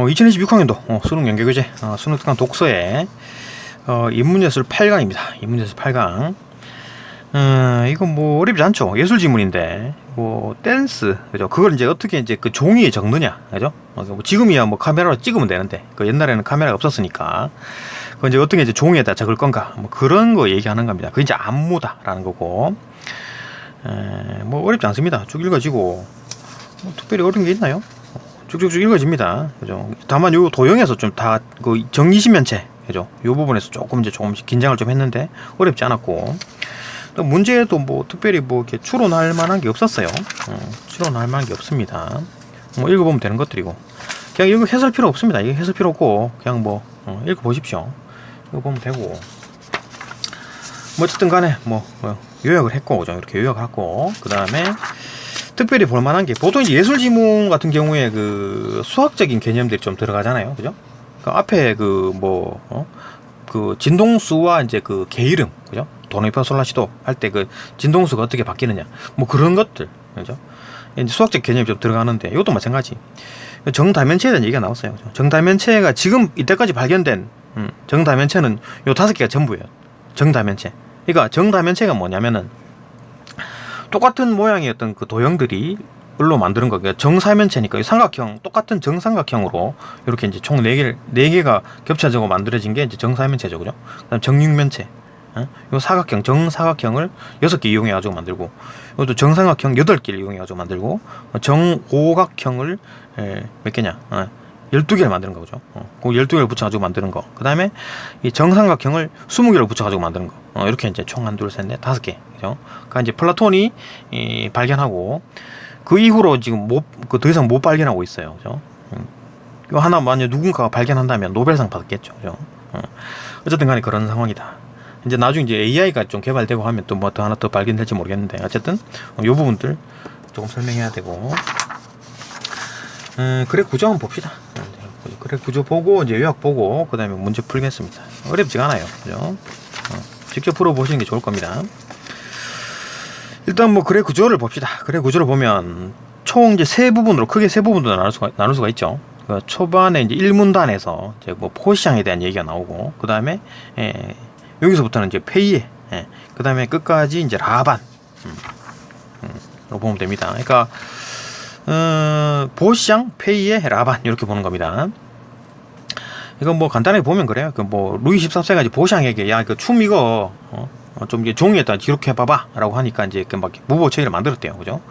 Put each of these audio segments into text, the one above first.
2026학년도 수능 연계교재 수능 특강 독서에 인문예술 8강입니다. 인문예술 8강. 이건 뭐 어렵지 않죠. 예술 지문인데 뭐 댄스, 그죠? 그걸 이제 어떻게 이제 그 종이에 적느냐, 그죠? 뭐 지금이야 뭐 카메라로 찍으면 되는데 그 옛날에는 카메라가 없었으니까 그 이제 어떻게 이제 종이에다 적을 건가, 뭐 그런 거 얘기하는 겁니다. 그게 이제 안무다라는 거고. 뭐 어렵지 않습니다. 쭉 읽어지고 뭐 특별히 어려운 게 있나요? 쭉쭉쭉 읽어집니다. 그죠? 다만 요 도형에서 좀 다 그 정리신면체, 그죠? 요 부분에서 조금씩 긴장을 좀 했는데 어렵지 않았고, 또 문제도 뭐 특별히 뭐 이렇게 추론할 만한 게 없었어요. 추론할 만한 게 없습니다. 뭐 읽어보면 되는 것들이고, 그냥 이거 해설 필요 없습니다. 이거 해설 필요 없고 그냥 뭐 읽어보십시오. 이거 보면 되고, 뭐 어쨌든 간에 뭐 요약을 했고, 그죠? 이렇게 요약하고, 그 다음에 특별히 볼만한 게, 보통 이제 예술 지문 같은 경우에 그 수학적인 개념들이 좀 들어가잖아요, 그죠? 그 앞에 그 그 진동수와 이제 그 개이름, 그죠? 도레미파솔라시도 할 때 그 진동수가 어떻게 바뀌느냐, 뭐 그런 것들, 그죠? 이제 수학적 개념이 좀 들어가는데, 이것도 마찬가지. 정다면체에 대한 얘기가 나왔어요, 그죠? 정다면체가 지금 이때까지 발견된 정다면체는 요 5개가 전부예요. 정다면체. 그러니까 정다면체가 뭐냐면은 똑같은 모양의 어떤 그 도형들이 을로 만드는 거. 그러니까 정사면체니까 삼각형, 똑같은 정삼각형으로 이렇게 이제 총 4개가 겹쳐지고 만들어진 게 이제 정사면체죠, 그죠? 그다음 정육면체. 요 사각형, 정사각형을 6개 이용해 가지고 만들고, 이것도 정삼각형 8개를 이용해 가지고 만들고, 정오각형을 몇 개냐? 12개를 만드는 거죠. 그 12개를 붙여가지고 만드는 거. 그 다음에 이 정삼각형을 20개를 붙여가지고 만드는 거. 이렇게 이제 총 1, 2, 3, 4, 5개. 그죠? 그러니까 이제 플라톤이 발견하고, 그 이후로 지금 더 이상 못 발견하고 있어요. 그죠? 이거 하나 만약 누군가가 발견한다면 노벨상 받았겠죠. 그죠? 어쨌든 간에 그런 상황이다. 이제 나중에 이제 AI가 좀 개발되고 하면 또 뭐 더 하나 더 발견될지 모르겠는데, 어쨌든 요 부분들 조금 설명해야 되고, 그래 구조 한번 봅시다. 그래 구조 보고 이제 요약 보고 그 다음에 문제 풀겠습니다. 어렵지가 않아요, 그죠? 직접 풀어보시는 게 좋을 겁니다. 일단 뭐 그래 구조를 봅시다. 그래 구조를 보면 총 이제 크게 세 부분으로 나눌 수가 있죠. 그 초반에 이제 1문단에서 이제 뭐 포시앙에 대한 얘기가 나오고, 그 다음에 여기서부터는 이제 페이에, 그 다음에 끝까지 이제 라반, 로 보면 됩니다. 그러니까 보시앙, 페이에, 라반 이렇게 보는 겁니다. 이건 뭐 간단하게 보면 그래요. 그 뭐 루이 14세가 이제 보시앙에게 야 그 춤 이거 좀 이제 종이에다 기록해봐봐 라고 하니까 이제 막 무보 체계를 만들었대요, 그죠?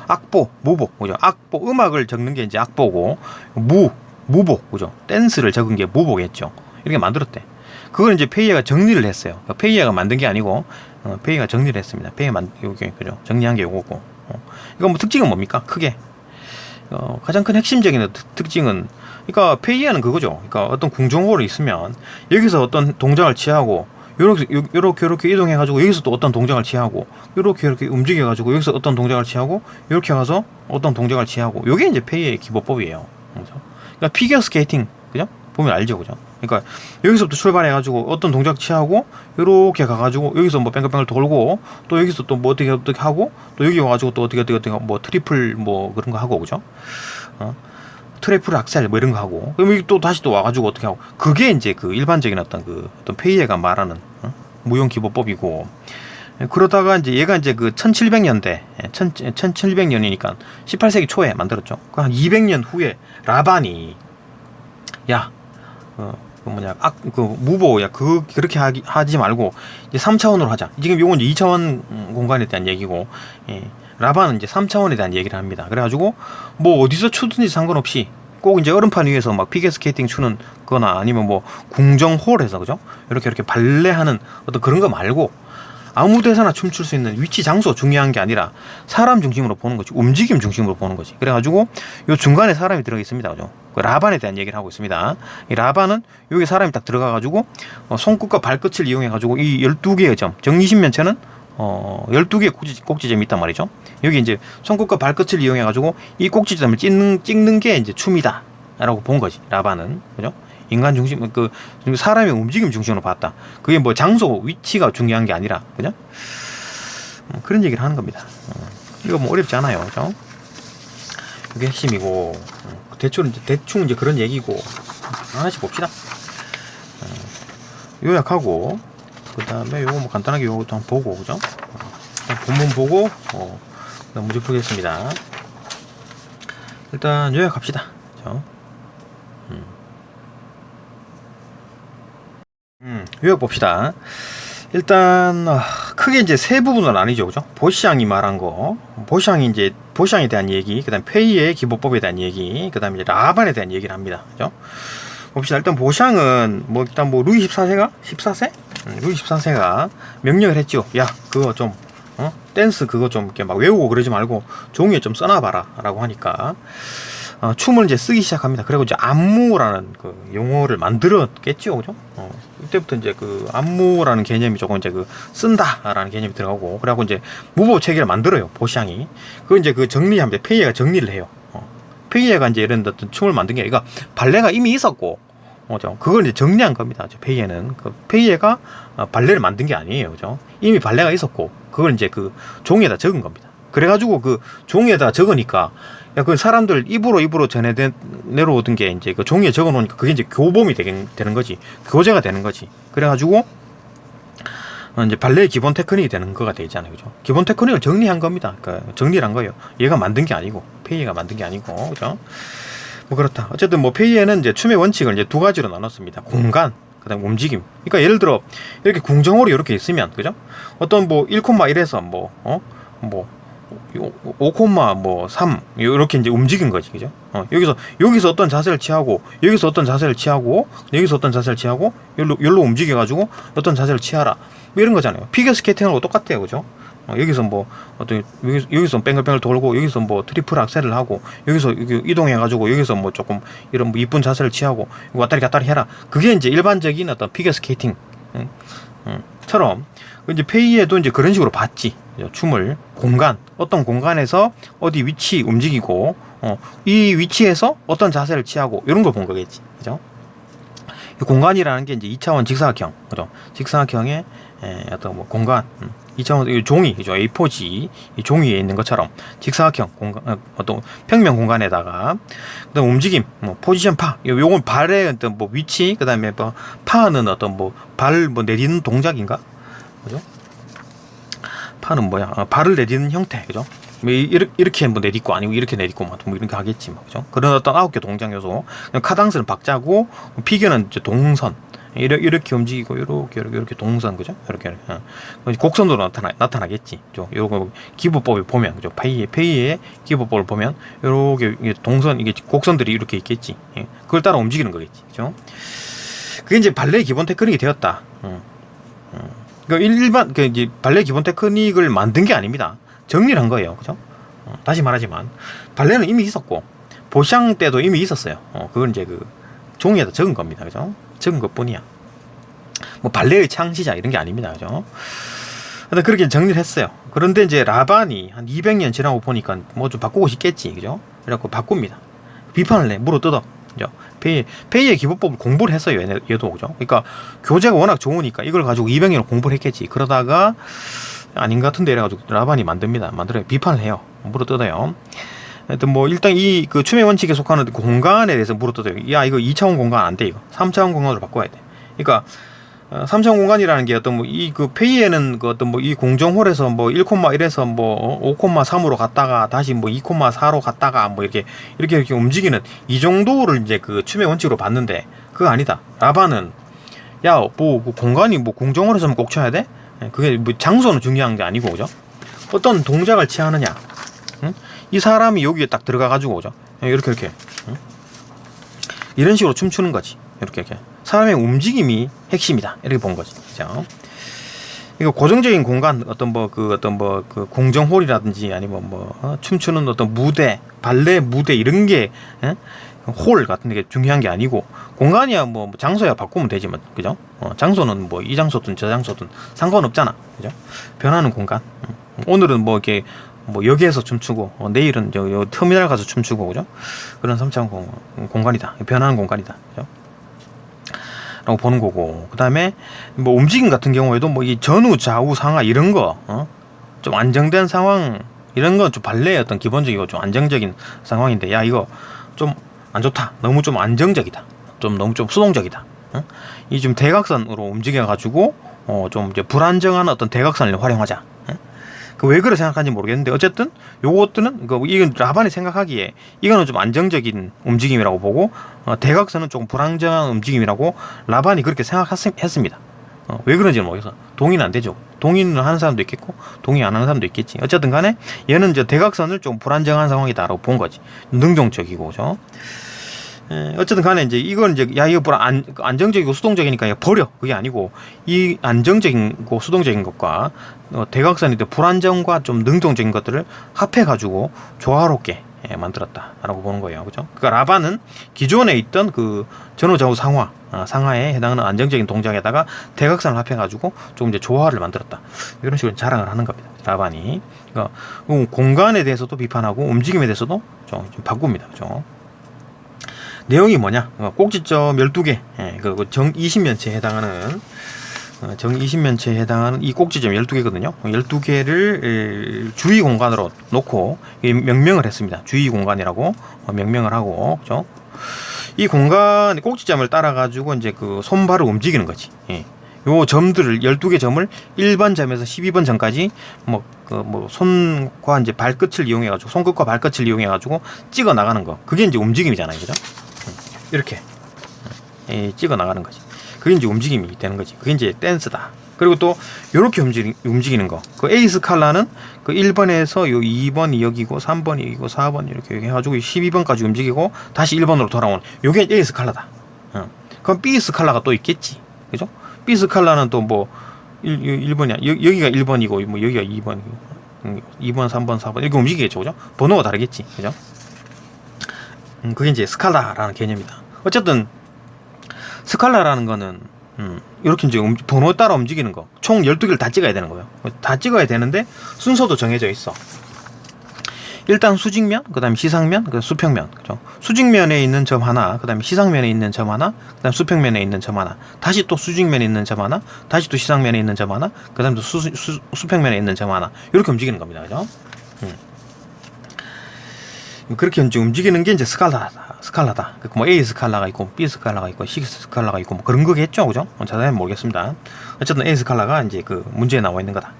악보, 무보, 그죠? 악보, 음악을 적는 게 이제 악보고, 무보, 그죠? 댄스를 적은 게 무보겠죠. 이렇게 만들었대. 그걸 이제 페이에가 정리를 했어요. 페이에가 만든 게 아니고 페이에가 정리를 했습니다. 요게, 그죠? 정리한 게 요거고. 이건 뭐 특징은 뭡니까? 크게 가장 큰 핵심적인 특징은, 그러니까 페이에는 그거죠. 그러니까 어떤 궁정호를 있으면 여기서 어떤 동작을 취하고, 요렇게 이동해가지고 여기서 또 어떤 동작을 취하고, 요렇게 움직여가지고 여기서 어떤 동작을 취하고, 요렇게 가서 어떤 동작을 취하고, 요게 이제 페이의 기본법이에요. 그죠? 그러니까 피겨 스케이팅, 그죠? 보면 알죠, 그죠? 그러니까 여기서부터 출발해가지고 어떤 동작 취하고, 요렇게 가가지고 여기서 뭐 뺑글뺑글 돌고, 또 여기서 또 뭐 어떻게 하고, 또 여기 와가지고 또 어떻게 뭐 트리플 뭐 그런 거 하고, 그죠? 트리플 악셀 뭐 이런 거 하고, 그럼 여기 또 다시 또 와가지고 어떻게 하고, 그게 이제 그 일반적인 어떤 페이에가 말하는 무용 기본법이고, 그러다가 이제 얘가 이제 그 1700년대, 1700년이니까 18세기 초에 만들었죠. 그 한 200년 후에 라반이 무보야 그렇게 하지 말고 이제 3차원으로 하자. 지금 요건 이제 2차원 공간에 대한 얘기고, 라반은 이제 3차원에 대한 얘기를 합니다. 그래가지고 뭐 어디서 추든지 상관없이 꼭 이제 얼음판 위에서 막 피겨스케이팅 추는 거나 아니면 뭐 궁정홀에서, 그죠? 이렇게 발레하는 어떤 그런 거 말고 아무 데서나 춤출 수 있는 위치, 장소 중요한 게 아니라 사람 중심으로 보는 거지, 움직임 중심으로 보는 거지. 그래가지고 요 중간에 사람이 들어가 있습니다, 그죠? 그 라반에 대한 얘기를 하고 있습니다. 이 라반은 여기 사람이 딱 들어가가지고 손끝과 발끝을 이용해가지고 이 12개의 점, 정리신면체는 12개의 꼭지점이 있단 말이죠. 여기 이제 손끝과 발끝을 이용해가지고 이 꼭지점을 찍는 게 이제 춤이다 라고 본 거지, 라반은. 그죠? 인간 중심, 사람의 움직임 중심으로 봤다. 그게 뭐 장소, 위치가 중요한 게 아니라, 그죠? 그런 얘기를 하는 겁니다. 이거 뭐 어렵지 않아요, 그죠? 이게 핵심이고, 대충 이제 그런 얘기고 하나씩 봅시다. 요약하고 그 다음에 요거 뭐 간단하게 요것도 한번 보고 그죠? 본문 보고 문제 풀겠습니다. 일단 요약합시다. 그죠? 요약 봅시다. 일단 크게 이제 세 부분으로 나뉘죠, 그죠? 보시앙이 말한 거, 보시앙에 대한 얘기, 그다음 페이의 기보법에 대한 얘기, 그다음에 이제 라반에 대한 얘기를 합니다, 그죠? 봅시다. 일단 보시앙은 일단 루이 14세? 루이 14세가 명령을 했죠. 야, 그거 좀 댄스 그거 좀 이렇게 막 외우고 그러지 말고 종이에 좀 써놔봐라라고 하니까 춤을 이제 쓰기 시작합니다. 그리고 이제 안무라는 그 용어를 만들었겠죠, 그죠? 이때부터 이제 그 안무라는 개념이 조금 이제 그 쓴다라는 개념이 들어가고, 그래갖고 이제 무법 체계를 만들어요, 보샹이. 그거 이제 그 정리합니다. 페이에가 정리를 해요. 페이에가 이제 이런 어떤 춤을 만든 게 아니라 발레가 이미 있었고, 그걸 이제 정리한 겁니다. 페이에는 그 페이에가 발레를 만든 게 아니에요, 그죠? 이미 발레가 있었고, 그걸 이제 그 종이에다 적은 겁니다. 그래가지고 그 종이에다 적으니까 그 사람들 입으로 전해 내려오던 게 이제 그 종이에 적어 놓으니까 그게 이제 교범이 되는 거지, 교재가 되는 거지. 그래가지고 이제 발레의 기본 테크닉이 되는 거가 되잖아요, 그죠? 기본 테크닉을 정리한 겁니다. 그러니까 정리를 한 거예요. 얘가 만든 게 아니고, 페이에가 만든 게 아니고, 그죠? 그렇다. 어쨌든 페이에는 이제 춤의 원칙을 이제 두 가지로 나눴습니다. 공간, 그다음 움직임. 그러니까 예를 들어 이렇게 궁정홀이 이렇게 있으면, 그죠? 어떤 1,1에서 5,3 이렇게 이제 움직인 거지, 그죠? 여기서 어떤 자세를 취하고, 여기서 어떤 자세를 취하고, 여기서 어떤 자세를 취하고, 여기로 움직여가지고 어떤 자세를 취하라, 이런 거잖아요. 피겨 스케이팅하고 똑같아요, 그죠? 여기서 여기서 뺑글뺑글 돌고, 여기서 트리플 악셀을 하고, 여기서 이동해가지고, 여기서 조금 이런 이쁜 자세를 취하고, 왔다리 갔다리 해라. 그게 이제 일반적인 어떤 피겨 스케이팅 처럼 이제 페이에도 이제 그런 식으로 봤지. 춤을 어떤 공간에서 어디 위치 움직이고, 이 위치에서 어떤 자세를 취하고, 이런 걸 본 거겠지, 그죠? 이 공간이라는 게 이제 2차원 직사각형, 그죠? 직사각형의 어떤 공간, 2차원 종이, 그죠? A4지 이 종이에 있는 것처럼 직사각형 공간, 어떤 평면 공간에다가 그다음 움직임, 포지션 파, 요건 발의 어떤 위치, 그다음에 파는 어떤 발 내리는 동작인가, 그죠? 파는 뭐야? 발을 내딛는 형태, 그죠? 이렇게 내딛고, 아니고 이렇게 내딛고, 이렇게 하겠지, 그죠? 그런 어떤 9개 동작 요소. 카당스는 박자고, 피겨는 이제 동선. 이렇게 움직이고, 이렇게 동선, 그죠? 이렇게. 곡선으로 나타나겠지. 그죠? 요거 기보법을 보면, 그죠? 페이의 기보법을 보면, 이렇게 동선, 이게 곡선들이 이렇게 있겠지. 그걸 따라 움직이는 거겠지, 그죠? 그게 이제 발레의 기본 테크닉이 되었다. 이제 발레 기본 테크닉을 만든 게 아닙니다. 정리를 한 거예요, 그죠? 다시 말하지만 발레는 이미 있었고, 보샹 때도 이미 있었어요. 그걸 이제 그 종이에다 적은 겁니다, 그죠? 적은 것뿐이야. 발레의 창시자 이런 게 아닙니다, 그죠? 근데 그렇게 정리를 했어요. 그런데 이제 라반이 한 200년 지나고 보니까 좀 바꾸고 싶겠지, 그죠? 그래갖고 바꿉니다. 비판을 내, 물어 뜯어. 그죠? 페이의 기본법을 공부를 했어요, 얘도, 그죠? 그러니까 교재가 워낙 좋으니까 이걸 가지고 200년을 공부를 했겠지. 그러다가 아닌 것 같은데 이래가지고 라반이 만들어요. 비판을 해요. 물어 뜯어요. 하여튼 일단 이 그 춤의 원칙에 속하는 공간에 대해서 물어 뜯어요. 야, 이거 2차원 공간 안 돼, 이거 3차원 공간으로 바꿔야 돼. 그러니까 3차원 공간이라는 게 어떤 그 페이에는 그 어떤 이 공정홀에서 1,1에서 5,3으로 갔다가 다시 2,4로 갔다가 이렇게 움직이는 이 정도를 이제 그 춤의 원칙으로 봤는데, 그거 아니다. 라반은 야, 공간이 공정홀에서만 꼭 쳐야 돼? 그게 장소는 중요한 게 아니고, 그죠? 어떤 동작을 취하느냐. 응? 이 사람이 여기에 딱 들어가가지고, 그죠? 이렇게 응? 이런 식으로 춤추는 거지. 이렇게 사람의 움직임이 핵심이다, 이렇게 본 거지, 그죠? 이거 고정적인 공간, 그 공정홀이라든지 아니면 춤추는 어떤 무대, 발레 무대 이런 게 홀 같은 게 중요한 게 아니고, 공간이야 장소야 바꾸면 되지만, 그죠? 장소는 이 장소든 저 장소든 상관없잖아, 그죠? 변하는 공간. 오늘은 이렇게 여기에서 춤추고, 내일은 요 터미널 가서 춤추고, 그죠? 그런 3차원 공간이다, 변하는 공간이다, 그죠? 라고 보는 거고, 그 다음에 움직임 같은 경우에도 이 전후 좌우 상하 이런 거 좀 안정된 상황, 이런 건 좀 발레의 어떤 기본적이고 좀 안정적인 상황인데, 야, 이거 좀 안 좋다. 너무 좀 안정적이다. 너무 좀 수동적이다. 이 좀 대각선으로 움직여가지고 좀 이제 불안정한 어떤 대각선을 활용하자. 그 왜 그래 생각하는지 모르겠는데 어쨌든 요것들은 이건 라반이 생각하기에 이거는 좀 안정적인 움직임이라고 보고 대각선은 조금 불안정한 움직임이라고 라반이 그렇게 생각했습니다. 왜 그런지는 모르겠어. 동의는 안 되죠. 동의는 하는 사람도 있겠고 동의 안 하는 사람도 있겠지. 어쨌든 간에 얘는 이제 대각선을 좀 불안정한 상황이다라고 본 거지. 능동적이고 그죠. 어쨌든 간에 이제 이건 이제 야 이거 안정적이고 수동적이니까 버려 그게 아니고 이 안정적이고 수동적인 것과 대각선이 불안정과 좀 능동적인 것들을 합해 가지고 조화롭게 만들었다라고 보는 거예요. 그죠? 그러니까 라반은 기존에 있던 그 전후좌우 상하에 해당하는 안정적인 동작에다가 대각선을 합해 가지고 좀 이제 조화를 만들었다. 이런 식으로 자랑을 하는 겁니다. 라반이. 그러니까 공간에 대해서도 비판하고 움직임에 대해서도 좀 바꿉니다. 그죠? 내용이 뭐냐? 꼭지점 12개, 그 정 20면체에 해당하는 정 20면체에 해당하는 이 꼭지점 12개거든요. 12개를 주위 공간으로 놓고 명명을 했습니다. 주위 공간이라고 명명을 하고, 그죠? 이 공간 꼭지점을 따라 가지고 이제 그 손발을 움직이는 거지. 요 점들을 12개 점을 1번 점에서 12번 점까지 손과 이제 발끝을 이용해 가지고 손끝과 발끝을 이용해 가지고 찍어 나가는 거. 그게 이제 움직임이잖아요. 그죠? 이렇게 찍어 나가는 거지. 그게 이제 움직임이 되는 거지. 그게 이제 댄스다. 그리고 또 이렇게 움직이는 거. 그 A 스칼라는 그 1번에서 요 2번이 여기고 3번이 여기고 4번 이렇게 해가지고 12번까지 움직이고 다시 1번으로 돌아오는. 요게 A 스칼라다. 그럼 B 스칼라가 또 있겠지. 그죠? B 스칼라는 또 뭐 1번이야. 여기가 1번이고 뭐 여기가 2번이고 2번, 3번, 4번 이렇게 움직이겠죠. 그죠? 번호가 다르겠지. 그죠? 그게 이제 스칼라라는 개념이다. 어쨌든 스칼라라는 거는 이렇게 이제 번호에 따라 움직이는 거. 총 12개를 다 찍어야 되는 거예요. 다 찍어야 되는데 순서도 정해져 있어. 일단 수직면, 그다음에 시상면, 그다음에 수평면. 그죠? 수직면에 있는 점 하나, 그다음에 시상면에 있는 점 하나, 그다음에 수평면에 있는 점 하나. 다시 또 수직면에 있는 점 하나, 다시 또 시상면에 있는 점 하나, 그다음에 또 수평면에 있는 점 하나. 이렇게 움직이는 겁니다. 그죠? 그렇게 이제 움직이는 게 이제 스칼라다. 뭐 A 스칼라가 있고 B 스칼라가 있고 C 스칼라가 있고 뭐 그런 거겠죠, 그죠? 자세히 모르겠습니다. 어쨌든 A 스칼라가 이제 그 문제에 나와 있는 거다.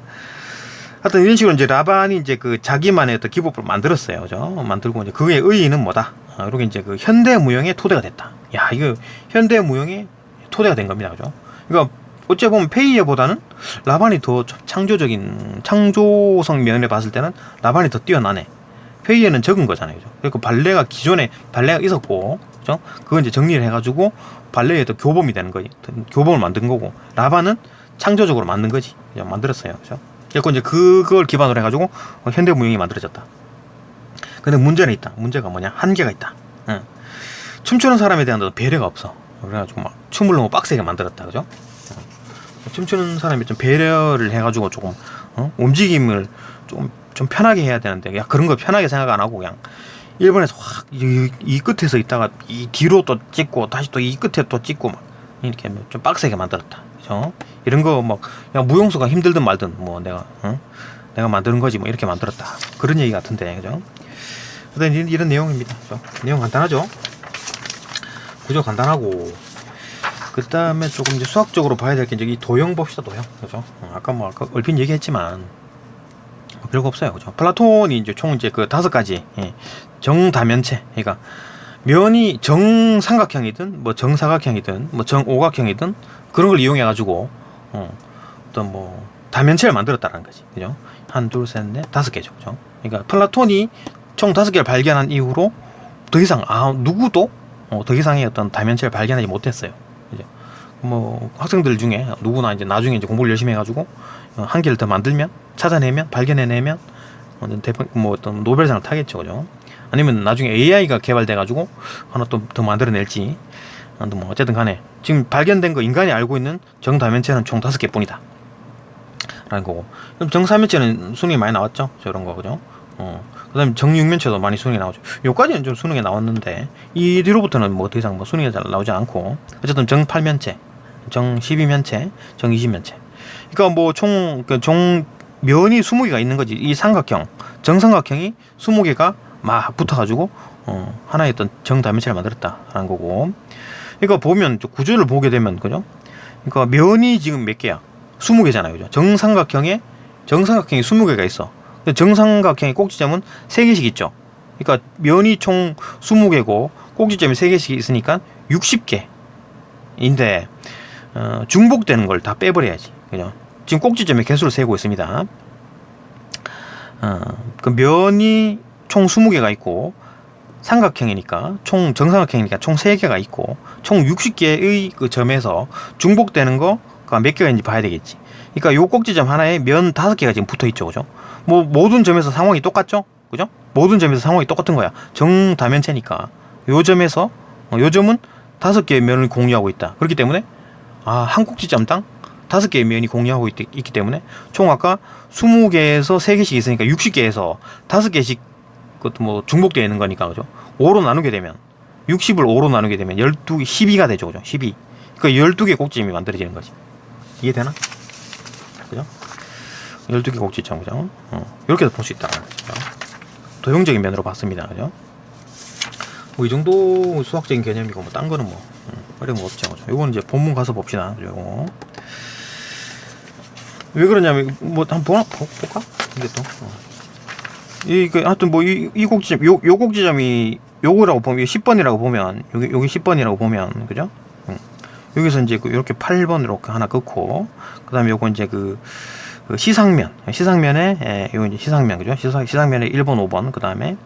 하여튼 이런 식으로 이제 라반이 이제 그 자기만의 어떤 기법을 만들었어요, 그죠? 만들고 이제 그의 의의는 뭐다? 이렇게 이제 그 현대 무용의 토대가 됐다. 야, 이거 현대 무용의 토대가 된 겁니다, 그죠? 그러니까 어째 보면 페이에보다는 라반이 더 창조성 면에 봤을 때는 라반이 더 뛰어나네. 페이에는 적은 거잖아요. 그죠? 그리고 기존에 발레가 있었고, 그죠? 그거 이제 정리를 해가지고 발레의 더 교범이 되는 거지. 교범을 만든 거고, 라반은 창조적으로 만든 거지. 그죠? 만들었어요. 그죠? 그래서 이제 그걸 기반으로 해가지고 현대무용이 만들어졌다. 근데 문제는 있다. 문제가 뭐냐? 한계가 있다. 춤추는 사람에 대한 배려가 없어. 그래가지고 막 춤을 너무 빡세게 만들었다. 그죠? 춤추는 사람이 좀 배려를 해가지고 조금, 움직임을 좀 편하게 해야 되는데, 야, 그런 거 편하게 생각 안 하고, 그냥, 일본에서 확, 이 끝에서 있다가, 이 뒤로 또 찍고, 다시 또 이 끝에 또 찍고, 막, 이렇게 좀 빡세게 만들었다. 그죠? 이런 거, 막, 야, 무용수가 힘들든 말든, 뭐, 내가 만드는 거지, 뭐, 이렇게 만들었다. 그런 얘기 같은데, 그죠? 이런 내용입니다. 그죠? 내용 간단하죠? 구조 간단하고, 그 다음에 조금 이제 수학적으로 봐야 될 게 이제 이 도형 봅시다, 도형. 그죠? 아까 얼핏 얘기했지만, 별거 없어요. 그죠? 플라톤이 이제 총 이제 그 5가지 정다면체, 그러니까 면이 정삼각형이든 뭐 정사각형이든 뭐 정오각형이든 그런 걸 이용해 가지고 어떤 뭐 다면체를 만들었다라는 거지. 그죠? 1, 2, 3, 4, 5개죠. 그죠? 그러니까 플라톤이 총 5개를 발견한 이후로 더 이상 누구도 더 이상의 어떤 다면체를 발견하지 못했어요. 그죠? 뭐 학생들 중에 누구나 이제 나중에 이제 공부를 열심히 해가지고 한 개를 더 만들면, 찾아내면, 발견해내면 어떤 노벨상을 타겠죠, 그죠? 아니면 나중에 AI가 개발돼가지고 하나 또 더 만들어낼지. 뭐 어쨌든 간에 지금 발견된 거 인간이 알고 있는 정다면체는 총 5개뿐이다. 라는 거고. 그럼 정사면체는 수능에 많이 나왔죠, 저런 거, 그죠? 그 다음에 정육면체도 많이 수능에 나오죠. 요까지는 좀 수능에 나왔는데 이 뒤로부터는 뭐 더 이상 뭐 수능에 잘 나오지 않고, 어쨌든 정8면체, 정12면체, 정20면체. 그러니까 뭐 총 면이 20개가 있는 거지. 이 삼각형, 정삼각형이 20개가 막 붙어가지고 하나의 어떤 정다면체를 만들었다라는 거고. 그러니까 보면 구조를 보게 되면 그죠? 그러니까 면이 지금 몇 개야? 20개잖아요, 그죠? 정삼각형이 20개가 있어. 정삼각형의 꼭지점은 3개씩 있죠. 그러니까 면이 총 20개고 꼭지점이 3개씩 있으니까 60개인데 중복되는 걸 다 빼버려야지, 그죠? 지금 꼭지점의 개수를 세고 있습니다. 그 면이 총 20개가 있고 삼각형이니까 정삼각형이니까 총 3개가 있고 총 60개의 그 점에서 중복되는 거가 몇 개가 있는지 봐야 되겠지. 그러니까 요 꼭지점 하나에 면 5개가 지금 붙어 있죠, 그죠? 뭐 모든 점에서 상황이 똑같죠, 그죠? 모든 점에서 상황이 똑같은 거야. 정다면체니까 요 점에서 요 점은 5개의 면을 공유하고 있다. 그렇기 때문에 한 꼭지점당 5개의 면이 공유하고 있기 때문에 총 아까 20개에서 3개씩 있으니까 60개에서 5개씩 그것도 뭐 중복되어 있는 거니까, 그죠? 5로 나누게 되면 60을 5로 나누게 되면 12개, 12가 되죠, 그죠? 12. 그러니까 12개 꼭지점이 만들어지는 거지. 이해되나? 그죠? 12개 꼭지점, 그죠? 이렇게도 볼 수 있다. 그죠? 도형적인 면으로 봤습니다, 그죠? 뭐 이 정도 수학적인 개념이고 뭐 딴 거는 뭐 어려운 거 없죠, 그죠? 요거는 이제 본문 가서 봅시다, 그죠? 왜 그러냐면 뭐 한번 볼까? 이게 또 하여튼 뭐 이 꼭지점 요 꼭지점이 요거라고 보면 10번이라고 보면 여기 10번이라고 보면, 그죠? 여기서 이제 이렇게 8번 이렇게 하나 긋고 그다음에 요거 이제 그 시상면에 요거 이제 시상면, 그죠? 시상면에 1번 5번 그다음에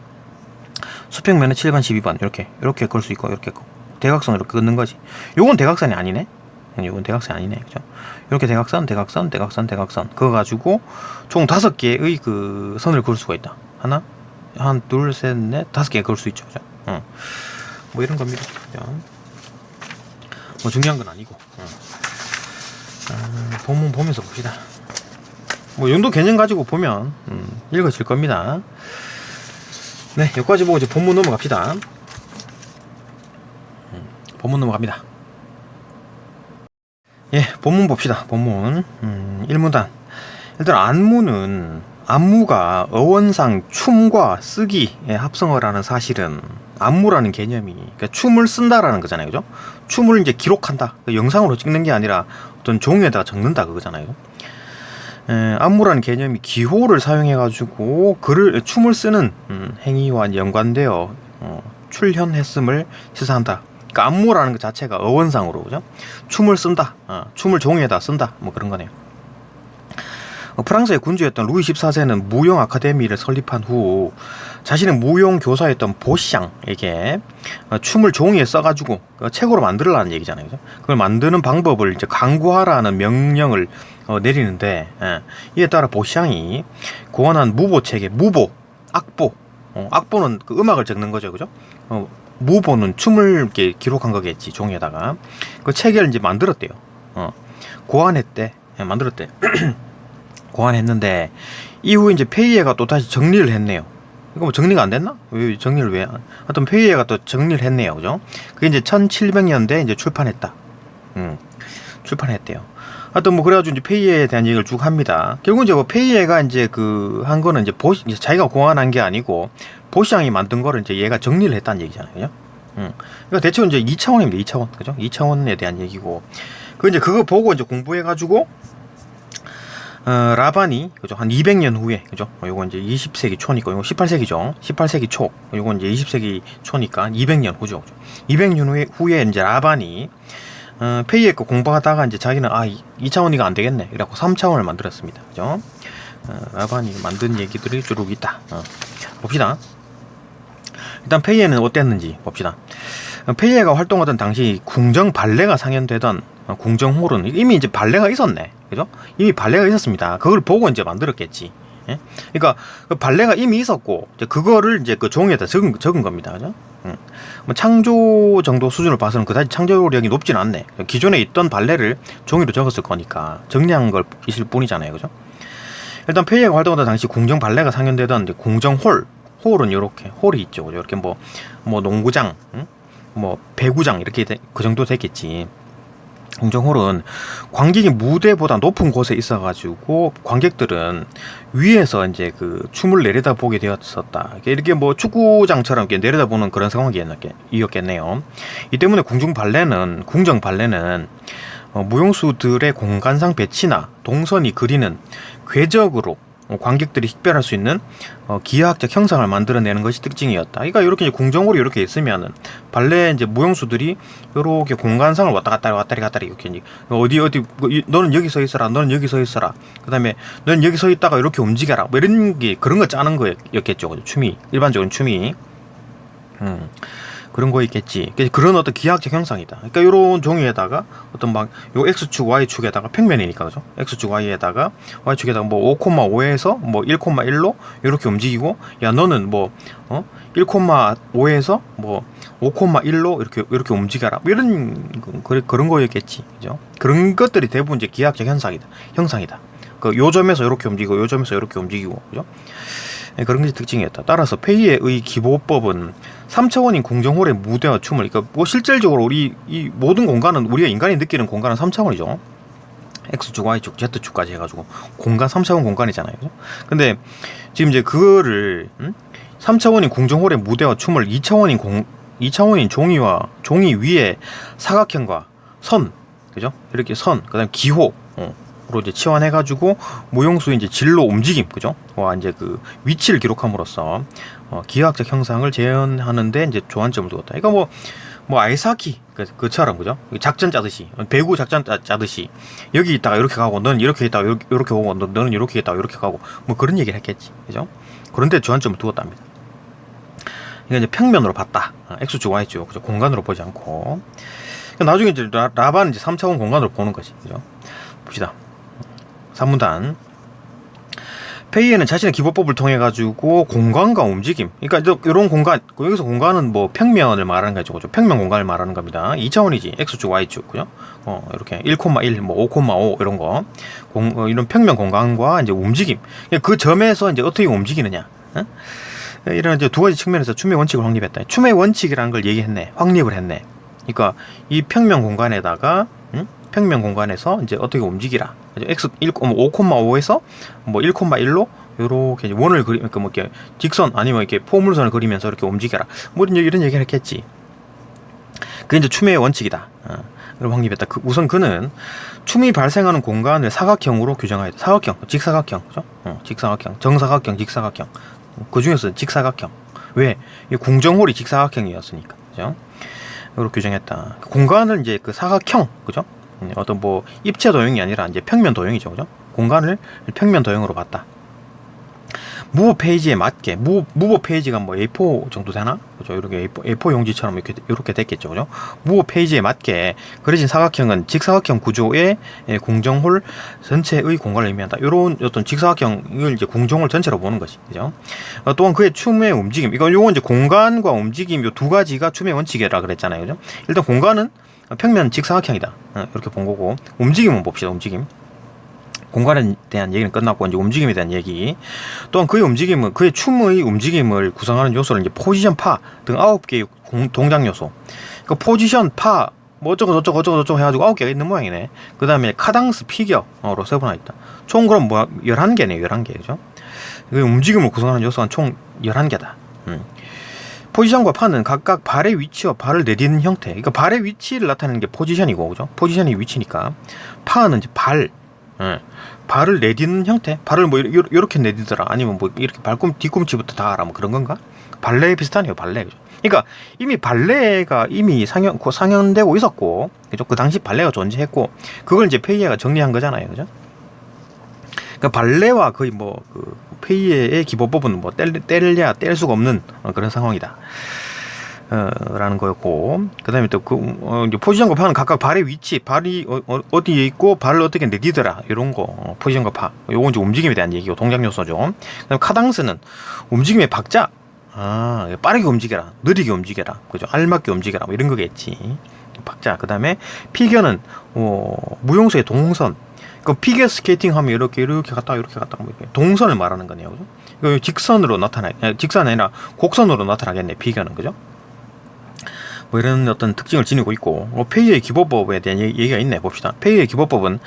수평면에 7번 12번 이렇게 걸 수 있고 이렇게 대각선으로 긋는 거지. 요건 대각선이 아니네. 이건 대각선이 아니네, 그죠? 이렇게 대각선 그거 가지고 총 5개의 그 선을 그을 수가 있다. 하나, 둘, 셋, 넷, 5개 그을 수 있죠, 그죠? 뭐 이런 겁니다, 그죠? 뭐 중요한 건 아니고. 본문 보면서 봅시다. 뭐 이 정도 개념 가지고 보면 읽어질 겁니다. 네, 여기까지 보고 이제 본문 넘어갑시다. 본문 넘어갑니다. 예, 본문 봅시다. 본문 1문단. 일단 안무가 어원상 춤과 쓰기의 합성어라는 사실은 안무라는 개념이 그러니까 춤을 쓴다라는 거잖아요, 그죠? 춤을 이제 기록한다, 영상으로 찍는 게 아니라 어떤 종이에다가 적는다 그거잖아요. 안무라는 개념이 기호를 사용해가지고 춤을 쓰는 행위와 연관되어 출현했음을 시사한다. 그러니까 안무라는 것 자체가 어원상으로, 그죠? 춤을 쓴다, 춤을 종이에다 쓴다, 뭐 그런 거네요. 프랑스의 군주였던 루이 14세는 무용 아카데미를 설립한 후 자신의 무용 교사였던 보샹에게 춤을 종이에 써가지고 책으로 만들으라는 얘기잖아요, 그죠? 그걸 만드는 방법을 이제 강구하라는 명령을 내리는데, 이에 따라 보샹이 고안한 무보책에 악보는 그 음악을 적는 거죠, 그죠? 무보는 춤을 이렇게 기록한 거겠지, 종이에다가. 그 책을 이제 만들었대요. 만들었대. 고안했는데 이후에 이제 페이에가 또 다시 정리를 했네요. 이거 뭐 정리가 안 됐나? 왜 정리를 왜? 하여튼 페이에가 또 정리를 했네요, 그죠? 그게 이제 1700년대에 이제 출판했다. 출판했대요. 하여튼 뭐 그래가지고 이제 페이에에 대한 얘기를 쭉 합니다. 결국 이제 뭐 페이에가 이제 한 거는 이제 자기가 고안한 게 아니고 보샹이 만든 거를 이제 얘가 정리를 했다는 얘기잖아요, 그죠? 그러니까 대체 이제 2차원입니다, 2차원, 그죠? 2차원에 대한 얘기고. 그거 보고 이제 공부해가지고 라반이, 그죠? 한 200년 후에, 그죠? 요거 이제 20세기 초니까, 요거 18세기죠. 18세기 초. 요거 이제 20세기 초니까 200년 후죠. 200년 후에 이제 라반이, 페이에 거 공부하다가 이제 자기는, 2차원이가 안 되겠네. 그래갖고 3차원을 만들었습니다. 그죠? 라반이 만든 얘기들이 쭉 있다. 봅시다. 일단 페이에는 어땠는지 봅시다. 페이에가 활동하던 당시 궁정 발레가 상연되던 궁정홀은 이미 이제 발레가 있었네, 그죠? 이미 발레가 있었습니다. 그걸 보고 이제 만들었겠지. 예? 그러니까 그 발레가 이미 있었고 이제 그거를 이제 그 종이에다 적은 겁니다, 그죠? 뭐 창조 정도 수준을 봐서는 그다지 창조력이 높진 않네. 기존에 있던 발레를 종이로 적었을 거니까 정리한 걸 있을 뿐이잖아요, 그죠? 일단 페이에가 활동하던 당시 궁정 발레가 상연되던 이제 홀은 이렇게 홀이 있죠, 그죠? 이렇게 뭐 농구장, 뭐 배구장 이렇게 그 정도 됐겠지. 공정홀은 관객이 무대보다 높은 곳에 있어가지고 관객들은 위에서 이제 그 춤을 내려다 보게 되었었다. 이렇게 뭐 축구장처럼 이렇게 내려다보는 그런 상황이었겠네요. 이 때문에 궁정 발레는 무용수들의 공간상 배치나 동선이 그리는 궤적으로 관객들이 식별할 수 있는 기하학적 형상을 만들어내는 것이 특징이었다. 그러니까 이렇게 이제 궁정홀이 이렇게 있으면은 발레 이제 무용수들이 이렇게 공간상을 왔다 갔다 이렇게 이제 어디 너는 여기 서 있어라, 너는 여기 서 있어라. 그다음에 너는 여기 서 있다가 이렇게 움직여라. 뭐 이런 게 그런 거 짜는 거였겠죠. 춤이 일반적인 춤이. 그런 거 있겠지. 그런 어떤 기하학적 형상이다. 그러니까 이런 종이에다가 어떤 막 요 x축 y축에다가 평면이니까 그죠? x축 y에다가 y축에다가 뭐 5,5에서 뭐 1,1로 이렇게 움직이고 야 너는 뭐 1,5에서 뭐 5,1로 이렇게 움직여라. 뭐 이런 그런 거였겠지. 그죠? 그런 것들이 대부분 이제 기하학적 형상이다. 그 요점에서 이렇게 움직이고 요점에서 이렇게 움직이고 그죠? 그런 게 특징이었다. 따라서 페이에의 기보법은 3차원인 궁정홀의 무대와 춤을, 그러니까 뭐 실질적으로 이 모든 공간은 우리가 인간이 느끼는 공간은 3차원이죠. X축, Y축, Z축까지 해가지고 공간 3차원 공간이잖아요. 그죠? 근데 지금 이제 그거를 3차원인 궁정홀의 무대와 춤을 2차원인 종이 위에 사각형과 선, 그죠? 이렇게 선, 그다음 기호, 로 이제 치환해가지고 무용수의 이제 진로 움직임, 그죠? 와 이제 그 위치를 기록함으로써 기하학적 형상을 재현하는데 이제 조안점을 두었다. 그러니까 뭐 아이스하키 그처럼 그죠? 작전 짜듯이 배구 작전 짜듯이 여기 있다가 이렇게 가고 너는 이렇게 있다가 이렇게 오고 너는 이렇게 있다가 이렇게 가고 뭐 그런 얘기를 했겠지, 그죠? 그런데 조안점을 두었답니다. 그러니까 이제 평면으로 봤다. X축, Y축, 그죠? 공간으로 보지 않고 나중에 이제 라바는 이제 3차원 공간으로 보는 거지, 그죠? 봅시다. 3문단 페이에는 자신의 기보법을 통해 가지고 공간과 움직임, 그러니까 이런 공간, 여기서 공간은 뭐 평면을 말하는 거죠, 그죠? 평면 공간을 말하는 겁니다. 2차원이지, x축, y축, 그죠? 이렇게 1,1, 뭐 5,5 이런 거, 이런 평면 공간과 이제 움직임, 그 점에서 이제 어떻게 움직이느냐, 이런 이제 두 가지 측면에서 춤의 원칙을 확립했다. 춤의 원칙이라는 걸 확립을 했네. 그러니까 이 평면 공간에다가 평면 공간에서 이제 어떻게 움직이라. x 5,5에서 뭐 1,1로 이렇게 원을 그러니까 뭐 이렇게 직선 아니면 이렇게 포물선을 그리면서 이렇게 움직여라. 뭐 이런 얘기를 했겠지. 그게 이제 춤의 원칙이다. 그걸 확립했다. 우선 그는 춤이 발생하는 공간을 사각형으로 규정하였다. 사각형, 직사각형, 그죠? 직사각형, 정사각형, 직사각형. 그 중에서 직사각형. 왜? 이 궁정홀이 직사각형이었으니까, 그죠? 이렇게 규정했다. 공간을 이제 그 사각형, 그죠? 어떤 뭐 입체 도형이 아니라 이제 평면 도형이죠, 그죠? 공간을 평면 도형으로 봤다. 무보 페이지에 맞게 무보 페이지가 뭐 A4 정도 되나? 그죠? 이렇게 A4 용지처럼 이렇게 됐겠죠, 그죠? 무보 페이지에 맞게 그려진 사각형은 직사각형 구조의 궁정홀 전체의 공간을 의미한다. 이런 어떤 직사각형을 이제 궁정홀 전체로 보는 것이, 그죠? 또한 그의 춤의 움직임, 요건 이제 공간과 움직임 요 두 가지가 춤의 원칙이라 그랬잖아요, 그죠? 일단 공간은 평면 직사각형이다. 이렇게 본 거고, 움직임은 봅시다. 움직임. 공간에 대한 얘기는 끝났고 이제 움직임에 대한 얘기. 또한 그의 춤의 움직임을 구성하는 요소를 이제 포지션 파 등 9개의 동작 요소. 그 포지션 파 뭐 어쩌고 저쩌고 해가지고 9개가 있는 모양이네. 그 다음에 카당스 피겨로 세분화 있다. 총 그럼 뭐 11개네, 11개, 그죠? 그 움직임을 구성하는 요소는 총 11개다. 포지션과 파는 각각 발의 위치와 발을 내딛는 형태. 그러니까 발의 위치를 나타내는 게 포지션이고, 그죠? 포지션이 위치니까. 파는 이제 발을 내딛는 형태. 발을 뭐 이렇게 내딛더라. 아니면 뭐 이렇게 뒤꿈치부터 닿아라. 뭐 그런 건가? 발레 비슷하네요, 발레. 그죠? 그러니까 이미 발레가 이미 상연되고 있었고, 그죠? 그 당시 발레가 존재했고, 그걸 이제 페이에가 정리한 거잖아요, 그죠? 그러니까 발레와 거의 뭐 그 페이에의 기본법은 뭐 뗄래야 뗄 수가 없는 그런 상황이다. 라는 거였고, 그 다음에 또 이제 포지션과 파는 각각 발의 위치, 발이 어디에 있고 발을 어떻게 내딛더라, 이런 거. 포지션과 파, 요건 이제 움직임에 대한 얘기고 동작 요소죠. 그다음에 카당스는 움직임의 박자. 빠르게 움직여라, 느리게 움직여라, 그죠? 알맞게 움직여라, 뭐 이런 거겠지. 박자. 그 다음에 피겨는 무용수의 동선. 그 피겨 스케이팅 하면 이렇게 갔다 뭐 이렇게 동선을 말하는 거네요, 그죠? 이거 직선이 아니라 곡선으로 나타나겠네, 피겨는, 그죠? 뭐 이런 어떤 특징을 지니고 있고, 페이의 기본법에 대한 얘기가 있네. 봅시다. 페이의 기본법은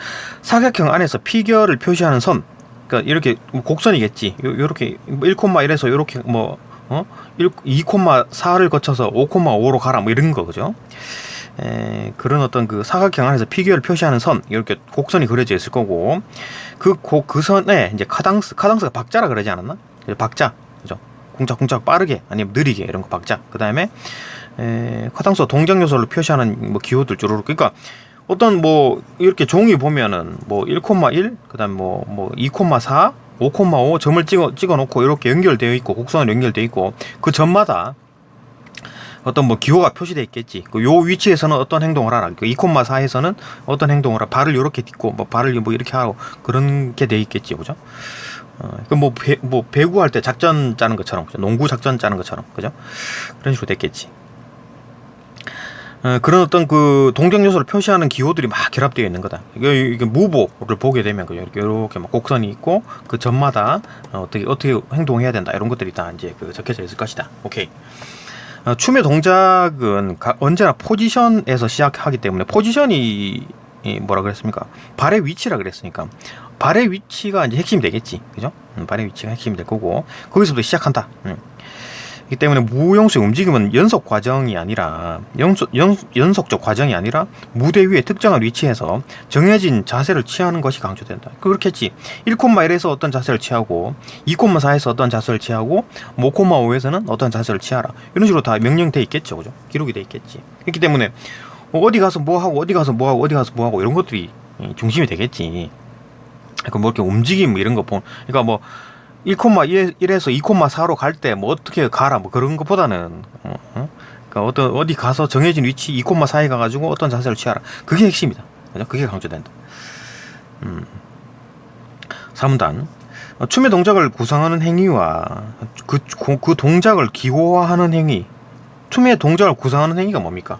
사각형 안에서 피겨를 표시하는 선, 그러니까 이렇게 곡선이겠지. 요렇게 1,1에서 요렇게 뭐 2,4를 거쳐서 5,5로 가라 뭐 이런 거, 그죠? 그런 어떤 그 사각형 안에서 피겨를 표시하는 선, 이렇게 곡선이 그려져 있을 거고, 그 선에 이제 카당스가 박자라 그러지 않았나? 박자, 그죠? 쿵짝쿵짝 빠르게 아니면 느리게 이런 거 박자. 그 다음에 카당스와 동작 요소를 표시하는 뭐 기호들 쭈루룩. 그러니까 어떤 뭐 이렇게 종이 보면은 뭐 1,1, 그다음 뭐 2,4, 5,5 점을 찍어 놓고 이렇게 연결되어 있고, 곡선으로 연결되어 있고, 그 점마다 어떤 뭐 기호가 표시되어 있겠지. 요 위치에서는 어떤 행동을 하라. 2,4에서는 어떤 행동을 하라. 발을 이렇게 딛고 뭐 발을 뭐 이렇게 하고 그런 게 돼 있겠지, 그죠? 뭐 배구할 때 작전 짜는 것처럼, 그죠? 농구 작전 짜는 것처럼, 그죠? 그런 식으로 됐겠지. 그런 어떤 그 동작 요소를 표시하는 기호들이 막 결합되어 있는 거다. 이게 무보를 보게 되면, 그죠? 이렇게 막 곡선이 있고, 그 점마다 어떻게 행동해야 된다, 이런 것들이 다 이제 적혀져 있을 것이다. 오케이. 춤의 동작은 언제나 포지션에서 시작하기 때문에, 포지션이 뭐라 그랬습니까? 발의 위치라 그랬으니까 발의 위치가 이제 핵심이 되겠지, 그죠? 발의 위치가 핵심이 될 거고, 거기서부터 시작한다. 그렇기 때문에 무용수의 움직임은 연속 과정이 아니라 연속적 과정이 아니라 무대 위에 특정한 위치에서 정해진 자세를 취하는 것이 강조된다. 그렇겠지. 1,1에서 어떤 자세를 취하고, 2,4에서 어떤 자세를 취하고, 5,5에서는 어떤 자세를 취하라, 이런 식으로 다 명령돼 있겠죠, 그죠? 기록이 돼 있겠지. 그렇기 때문에 어디 가서 뭐 하고, 어디 가서 뭐 하고, 어디 가서 뭐 하고, 이런 것들이 중심이 되겠지. 그러니까 뭐 이렇게 움직임 이런 거 그러니까 뭐 1,1에서 2,4로 갈 때 뭐 어떻게 가라 뭐 그런 것보다는 그러니까 어디 가서 정해진 위치 2,4에 가가지고 어떤 자세를 취하라, 그게 핵심이다, 그죠? 그게 강조된다. 3단 춤의 동작을 구성하는 행위와 그 동작을 기호화하는 행위. 춤의 동작을 구성하는 행위가 뭡니까?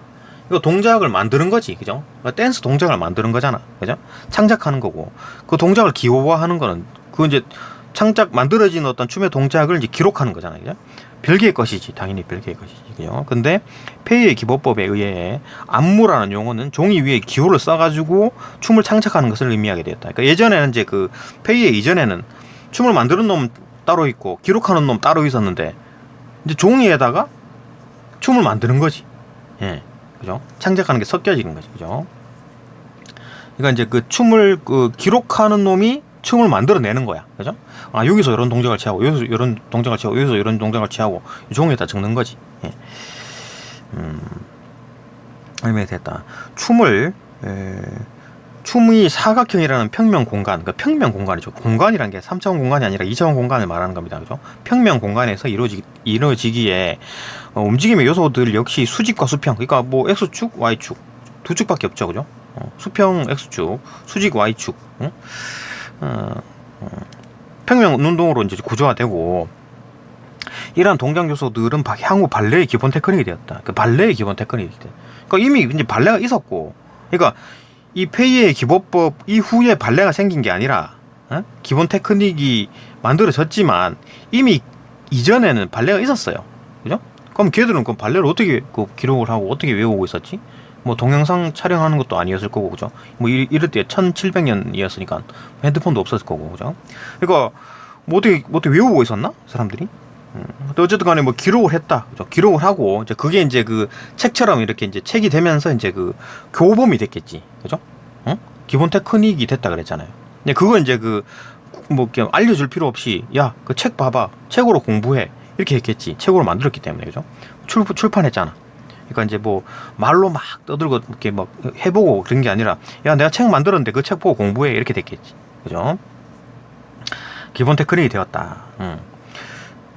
이거 동작을 만드는 거지, 그죠? 댄스 동작을 만드는 거잖아, 그죠? 창작하는 거고, 그 동작을 기호화하는 거는 그 이제 창작 만들어진 어떤 춤의 동작을 이제 기록하는 거잖아요, 그죠? 별개의 것이지, 당연히 별개의 것이지, 그죠? 근데 페이의 기법법에 의해 안무라는 용어는 종이 위에 기호를 써가지고 춤을 창작하는 것을 의미하게 되었다. 그러니까 예전에는 이제 그 페이의 이전에는 춤을 만드는 놈 따로 있고 기록하는 놈 따로 있었는데, 이제 종이에다가 춤을 만드는 거지, 예. 그죠? 창작하는 게 섞여지는 거죠, 그죠? 그러니까 이제 그 춤을 기록하는 놈이 춤을 만들어내는 거야, 그죠? 아, 여기서 이런 동작을 취하고, 여기서 이런 동작을 취하고, 여기서 이런 동작을 취하고, 종이에다 적는 거지. 예. 얼마 됐다. 춤이 사각형이라는 평면 공간, 그러니까 평면 공간이죠. 공간이란 게 3차원 공간이 아니라 2차원 공간을 말하는 겁니다, 그죠? 평면 공간에서 이루어지기에 움직임의 요소들 역시 수직과 수평, 그러니까 뭐 X축, Y축 두 축밖에 없죠, 그죠? 수평 X축, 수직 Y축, 평면 운동으로 이제 구조화되고, 이러한 동작 요소들은 향후 발레의 기본 테크닉이 되었다. 그 발레의 기본 테크닉이 되었다. 그러니까 이미 이제 발레가 있었고, 그러니까 이 페이의 기법법 이후에 발레가 생긴 게 아니라 기본 테크닉이 만들어졌지만 이미 이전에는 발레가 있었어요, 그죠? 그럼 걔들은 그 발레를 어떻게 기록을 하고 어떻게 외우고 있었지? 뭐 동영상 촬영하는 것도 아니었을 거고, 그죠? 뭐 이럴 때 1700년이었으니까 핸드폰도 없었을 거고, 그죠? 그러니까 뭐 어떻게 외우고 있었나, 사람들이? 근데 어쨌든 간에 뭐 기록을 했다, 그죠? 기록을 하고 이제 그게 이제 그 책처럼 이렇게 이제 책이 되면서 이제 그 교범이 됐겠지, 그죠? 기본 테크닉이 됐다 그랬잖아요. 근데 그거 이제 뭐 이렇게 알려줄 필요 없이, 야, 그 책 봐봐, 책으로 공부해, 이렇게 했겠지. 책으로 만들었기 때문에, 그죠? 출판했잖아. 그러니까 이제 뭐 말로 막 떠들고 이렇게 막 해보고 그런 게 아니라, 야, 내가 책 만들었는데 그 책 보고 공부해, 이렇게 됐겠지, 그죠? 기본 테크닉이 되었다.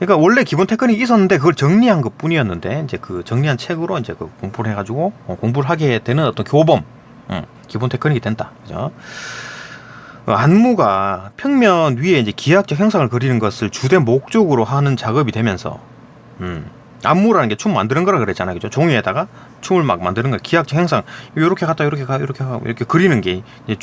그러니까 원래 기본 테크닉이 있었는데 그걸 정리한 것 뿐이었는데, 이제 그 정리한 책으로 이제 그 공부를 해가지고 공부를 하게 되는 어떤 교범, 기본 테크닉이 된다, 그죠? 안무가 평면 위에 이제 기하학적 형상을 그리는 것을 주된 목적으로 하는 작업이 되면서, 안무라는 게 춤 만드는 거라 그랬잖아요. 그죠? 종이에다가 춤을 막 만드는 거, 기하학적 행상, 이렇게 갔다, 이렇게 가, 이렇게 하고, 이렇게 그리는 게 이제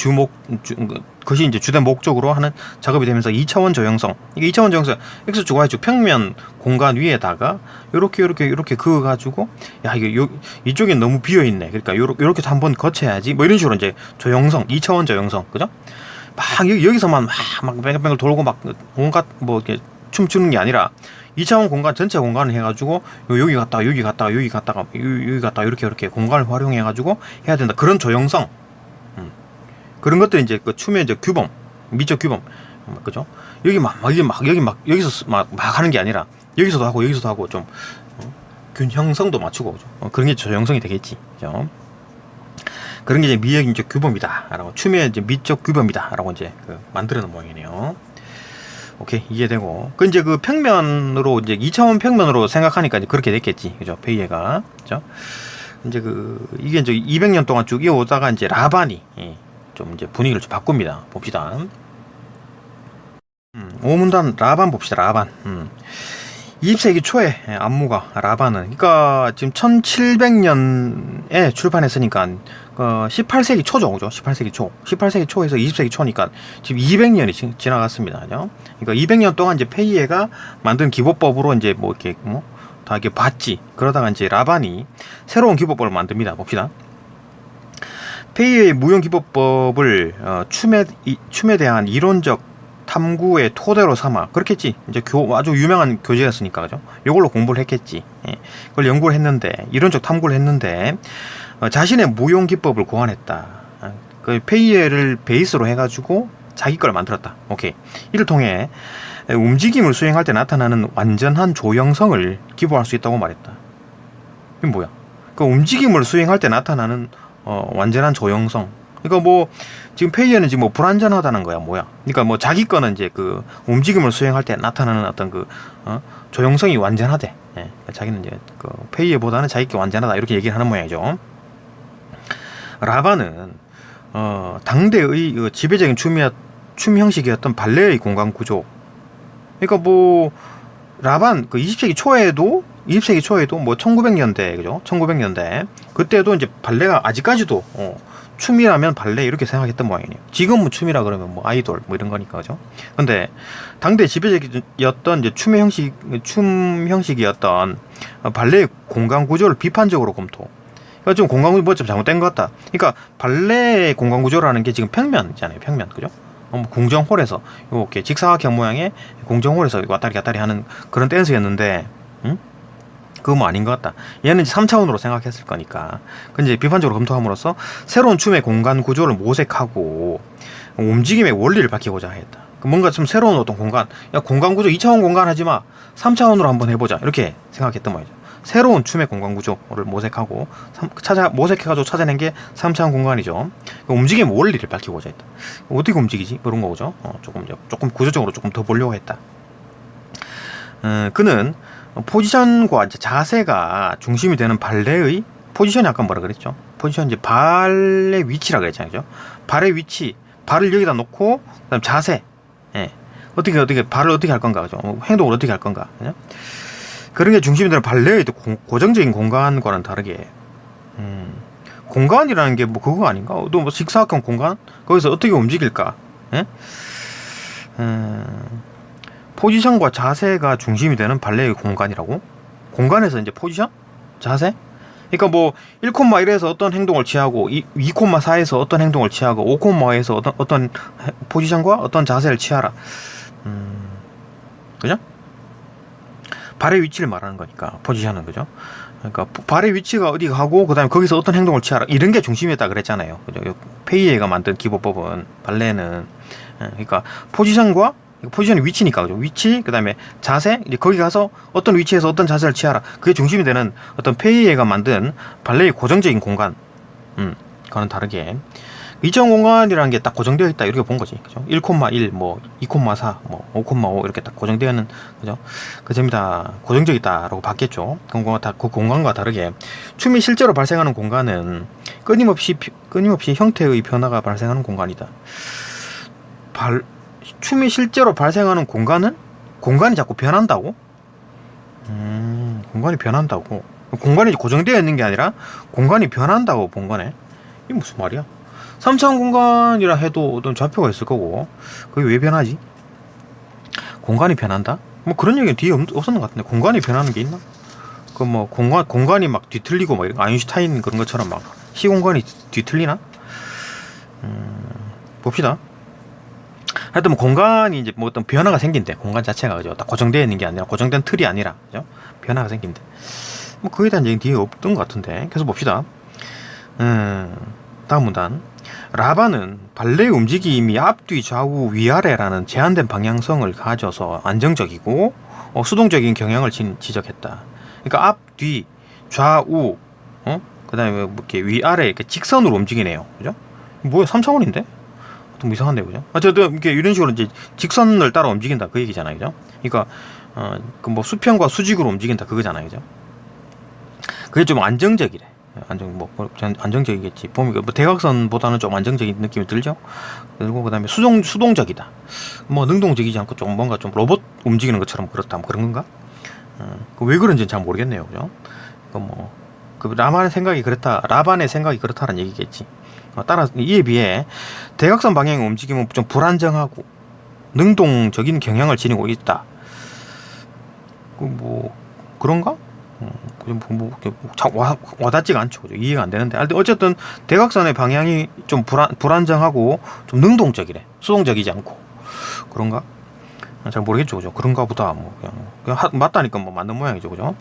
그것이 이제 주된 목적으로 하는 작업이 되면서 2차원 저형성. 이게 2차원 저형성, X축, Y축, 평면 공간 위에다가 이렇게 그어가지고, 야, 이게 이쪽에 너무 비어있네. 그러니까 요렇게 한번 거쳐야지. 뭐 이런 식으로 이제 저형성, 2차원 저형성. 그죠? 막 여기서만 막 뱅글뱅글 돌고 막 온갖 뭐 이렇게 춤추는 게 아니라 2차원 공간 전체 공간을 해가지고 여기 갔다가 여기 갔다가 여기 갔다가 여기 갔다가 이렇게 공간을 활용해가지고 해야 된다. 그런 조형성, 그런 것들이 이제 그 춤의 이제 규범, 미적 규범, 그죠? 여기서 막 하는 게 아니라 여기서도 하고 좀 균형성도 맞추고, 그죠? 그런 게 조형성이 되겠지, 그죠? 그런 게 이제 미적 규범이다라고, 춤의 이제 미적 규범이다라고 이제 만들어놓은 모양이네요. 오케이, 이해되고. 이제 그 평면으로, 이제 2차원 평면으로 생각하니까 이제 그렇게 됐겠지. 그죠? 페이에가. 그죠? 이제 이게 이제 200년 동안 쭉 이어오다가 이제 라반이, 좀 이제 분위기를 좀 바꿉니다. 봅시다. 5문단 라반 봅시다. 라반. 20세기 초에 안무가 라반은, 그러니까 지금 1700년에 출판했으니까 18세기 초죠, 그죠? 18세기 초에서 20세기 초니까 지금 200년이 지나갔습니다, 그죠? 그러니까 200년 동안 이제 페이에가 만든 기법법으로 이제 뭐 이렇게 다 이렇게 봤지. 그러다가 이제 라반이 새로운 기법법을 만듭니다. 봅시다. 페이에의 무용 기법법을 춤에 대한 이론적 탐구의 토대로 삼아, 그렇겠지. 이제 아주 유명한 교재였으니까, 그죠? 요걸로 공부를 했겠지. 그걸 연구를 했는데, 이론적 탐구를 했는데, 자신의 무용 기법을 고안했다. 그 페이에를 베이스로 해가지고 자기 걸 만들었다. 오케이. 이를 통해 움직임을 수행할 때 나타나는 완전한 조형성을 기부할 수 있다고 말했다. 이게 뭐야? 그 움직임을 수행할 때 나타나는 완전한 조형성. 그러니까 뭐 지금 페이에는 지금 뭐 불완전하다는 거야, 뭐야? 그러니까 뭐 자기 거는 이제 그 움직임을 수행할 때 나타나는 어떤 조형성이 완전하대. 그러니까 자기는 이제 그 페이에보다는 자기 게 완전하다, 이렇게 얘기를 하는 모양이죠. 라반은 당대의 지배적인 춤 형식이었던 발레의 공간 구조. 그러니까 뭐 라반 20세기 초에도 뭐 1900년대, 그죠? 1900년대 그때도 이제 발레가 아직까지도 춤이라면 발레 이렇게 생각했던 모양이네요. 지금은 춤이라 그러면 뭐 아이돌 뭐 이런 거니까, 그죠? 근데 당대 지배적이었던 이제 춤 형식이었던 발레의 공간 구조를 비판적으로 검토. 그러니까 지금 공간 구조 좀 잘못된 것 같다. 그러니까 발레의 공간 구조라는 게 지금 평면이잖아요. 평면, 그죠? 공정홀에서 이렇게 직사각형 모양의 공정홀에서 왔다리 갔다리 하는 그런 댄스였는데, 그거 뭐 아닌 것 같다. 얘는 이제 3차원으로 생각했을 거니까. 근데 비판적으로 검토함으로써 새로운 춤의 공간 구조를 모색하고 움직임의 원리를 밝히고자 했다. 뭔가 좀 새로운 어떤 공간, 공간 구조 2차원 공간 하지 마, 3차원으로 한번 해보자, 이렇게 생각했던 말이죠. 새로운 춤의 공간 구조를 모색하고 모색해가지고 찾아낸 게 3차원 공간이죠. 움직임의 원리를 밝히고자 했다. 어떻게 움직이지? 그런 거죠. 조금 구조적으로 조금 더 보려고 했다. 그는 포지션과 이제 자세가 중심이 되는 발레의 포지션이 아까 뭐라 그랬죠? 포지션 이제 발의 위치라 그랬잖아요. 발의 위치, 발을 여기다 놓고 그다음 자세, 어떻게 발을 어떻게 할 건가, 그죠? 행동을 어떻게 할 건가, 그죠? 그런 게 중심이 되는 발레의 고정적인 공간과는 다르게, 공간이라는 게 뭐 그거 아닌가? 또 뭐 직사각형 공간? 거기서 어떻게 움직일까? 포지션과 자세가 중심이 되는 발레의 공간이라고? 공간에서 이제 포지션? 자세? 그러니까 뭐 1,1에서 어떤 행동을 취하고 2,4에서 어떤 행동을 취하고 5,5에서 어떤 포지션과 어떤 자세를 취하라. 그죠? 발의 위치를 말하는 거니까 포지션은, 그죠? 그러니까 발의 위치가 어디 가고 그다음에 거기서 어떤 행동을 취하라, 이런 게 중심이었다 그랬잖아요. 그죠? 페이에가 만든 기법법은, 발레는, 그러니까 포지션이 위치니까, 그죠? 위치, 그 다음에 자세, 이제 거기 가서 어떤 위치에서 어떤 자세를 취하라, 그게 중심이 되는 어떤 페이에가 만든 발레의 고정적인 공간, 그와는 다르게 2차원 공간이라는 게 딱 고정되어 있다, 이렇게 본 거지, 그죠? 1,1, 뭐 2,4, 뭐 5,5 이렇게 딱 고정되어 있는, 그죠? 그 점이 다 고정적이 있다라고 봤겠죠. 그 공간과 다르게 춤이 실제로 발생하는 공간은 끊임없이 형태의 변화가 발생하는 공간이다. 춤이 실제로 발생하는 공간이 자꾸 변한다고? 공간이 변한다고. 공간이 고정되어 있는 게 아니라 공간이 변한다고 본 거네. 이게 무슨 말이야? 3차원 공간이라 해도 어떤 좌표가 있을 거고 그게 왜 변하지? 공간이 변한다? 뭐 그런 얘기는 뒤에 없었는 것 같은데 공간이 변하는 게 있나? 그 뭐 공간이 막 뒤틀리고 막 아인슈타인 그런 것처럼 막 시공간이 뒤틀리나? 봅시다. 하여튼 뭐 공간이 이제 뭐 어떤 변화가 생긴대. 공간 자체가 그죠? 딱 고정되어 있는 게 아니라 고정된 틀이 아니라 그죠? 변화가 생긴대. 뭐 거기에 대한 얘기 뒤에 없던 것 같은데 계속 봅시다. 다음 문단. 라반은 발레의 움직임이 앞뒤 좌우 위아래라는 제한된 방향성을 가져서 안정적이고 수동적인 경향을 지적했다. 그러니까 앞뒤 좌우 그다음에 뭐 이렇게 위아래 이렇게 직선으로 움직이네요. 그죠? 뭐야 3차원인데? 좀 이상한데 그죠? 어쨌든 이렇게 이런 식으로 이제 직선을 따라 움직인다 그 얘기잖아요. 그죠? 그러니까 그 뭐 수평과 수직으로 움직인다 그거잖아요. 그죠? 그게 좀 안정적이래. 안정적이겠지. 보면 뭐 대각선보다는 좀 안정적인 느낌이 들죠. 그리고 그다음에 수동적이다. 뭐 능동적이지 않고 좀 뭔가 좀 로봇 움직이는 것처럼 그렇다. 뭐 그런 건가? 왜 그런지는 잘 모르겠네요. 그죠? 그 라반의 생각이 그렇다라는 얘기겠지. 따라 이에 비해 대각선 방향의 움직임은 좀 불안정하고 능동적인 경향을 지니고 있다. 뭐 그런가? 와닿지가 않죠. 그죠? 이해가 안 되는데. 어쨌든 대각선의 방향이 좀 불안정하고 좀 능동적이래. 수동적이지 않고. 그런가? 잘 모르겠죠. 그죠? 그런가 보다. 그냥 맞다니까 뭐 맞는 모양이죠. 그죠?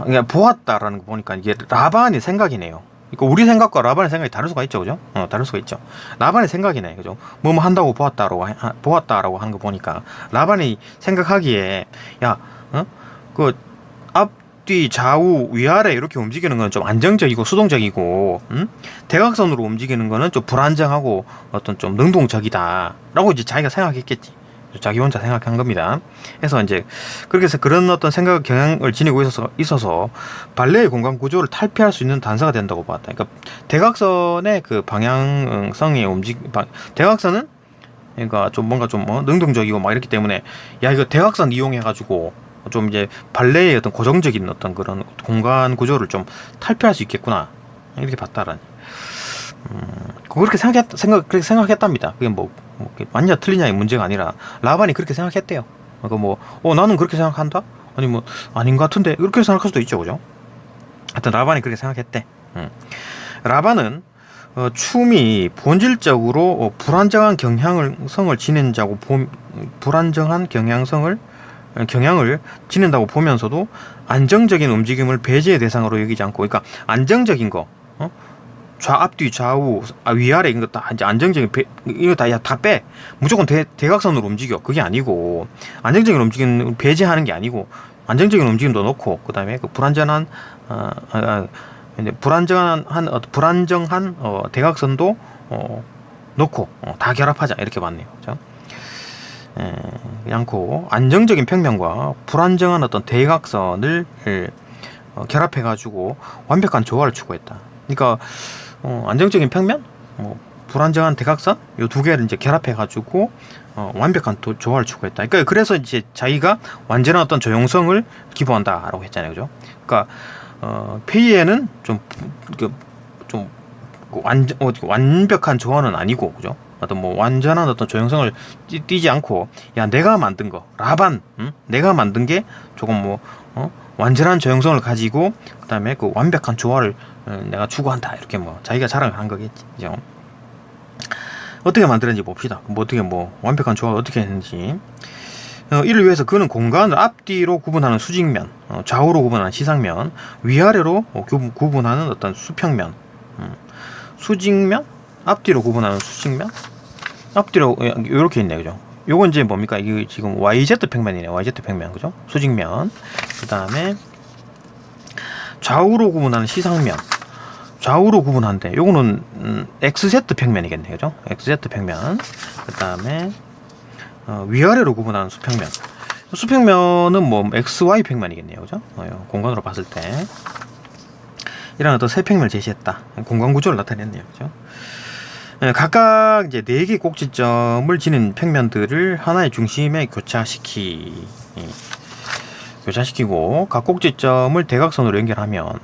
그냥 보았다라는 거 보니까 이게 라반의 생각이네요. 그러니까 우리 생각과 라반의 생각이 다를 수가 있죠. 그죠? 다를 수가 있죠. 라반의 생각이네. 그죠? 뭐 한다고 보았다라고 하는 거 보니까 라반이 생각하기에 그 앞뒤 좌우 위아래 이렇게 움직이는 건 좀 안정적이고 수동적이고 대각선으로 움직이는 거는 좀 불안정하고 어떤 좀 능동적이다라고 이제 자기가 생각했겠지. 자기 혼자 생각한 겁니다. 그래서 이제 그렇게 해서 그런 어떤 생각 경향을 지니고 있어서 발레의 공간 구조를 탈피할 수 있는 단서가 된다고 봤다. 그러니까 대각선의 그 방향성의 대각선은 그러니까 좀 뭔가 좀 능동적이고 막 이렇기 때문에 야 이거 대각선 이용해 가지고 좀 이제 발레의 어떤 고정적인 어떤 그런 공간 구조를 좀 탈피할 수 있겠구나 이렇게 봤다라니. 그렇게 생각했답니다. 그게 뭐 맞냐 틀리냐의 문제가 아니라 라반이 그렇게 생각했대요. 그러니까 나는 그렇게 생각한다? 아니 뭐 아닌 것 같은데 이렇게 생각할 수도 있죠, 그죠? 하여튼 라반이 그렇게 생각했대. 라반은 춤이 본질적으로 불안정한 경향성을 지닌다고 불안정한 경향을 지닌다고 보면서도 안정적인 움직임을 배제의 대상으로 여기지 않고, 그러니까 안정적인 거, 앞뒤 좌우 위아래 이거 다 이제 안정적인 이거 다 빼. 무조건 대각선으로 움직여. 그게 아니고 안정적인 움직임을 배제하는 게 아니고 안정적인 움직임도 넣고 그다음에 그 불안정한 대각선도 넣고 다 결합하자 이렇게 봤네요. 그렇죠? 않고 안정적인 평면과 불안정한 어떤 대각선을 결합해가지고 완벽한 조화를 추구했다. 그러니까 안정적인 평면, 불안정한 대각선 이 두 개를 이제 결합해가지고 완벽한 조화를 추구했다. 그러니까 그래서 이제 자기가 완전한 어떤 조용성을 기부한다라고 했잖아요, 그죠? 그러니까 페이에는 완벽한 조화는 아니고, 그죠? 어떤 완전한 어떤 조형성을 띄지 않고, 야 내가 만든 거 라반, 내가 만든 게 조금 완전한 조형성을 가지고 그다음에 그 완벽한 조화를 내가 추구한다 이렇게 자기가 자랑을 한 거겠지, 그죠? 어떻게 만들었는지 봅시다. 어떻게 완벽한 조화를 어떻게 했는지. 이를 위해서 그는 공간을 앞뒤로 구분하는 수직면, 좌우로 구분하는 시상면, 위아래로 구분하는 어떤 수평면, 수직면, 앞뒤로 구분하는 수직면, 앞뒤로 이렇게 있네, 그죠? 요건 이제 뭡니까? 이게 지금 YZ 평면이네, YZ 평면, 그죠? 수직면. 그 다음에 좌우로 구분하는 시상면, 좌우로 구분하는데 요거는 XZ 평면이겠네, 그죠? XZ 평면. 그 다음에 위아래로 구분하는 수평면. 수평면은 XY 평면이겠네요, 그죠? 공간으로 봤을 때 이런 어떤 세 평면을 제시했다. 공간 구조를 나타냈네요, 그죠? 각각 이제 4개 꼭지점을 지닌 평면들을 하나의 중심에 교차시키. 교차시키고 각 꼭지점을 대각선으로 연결하면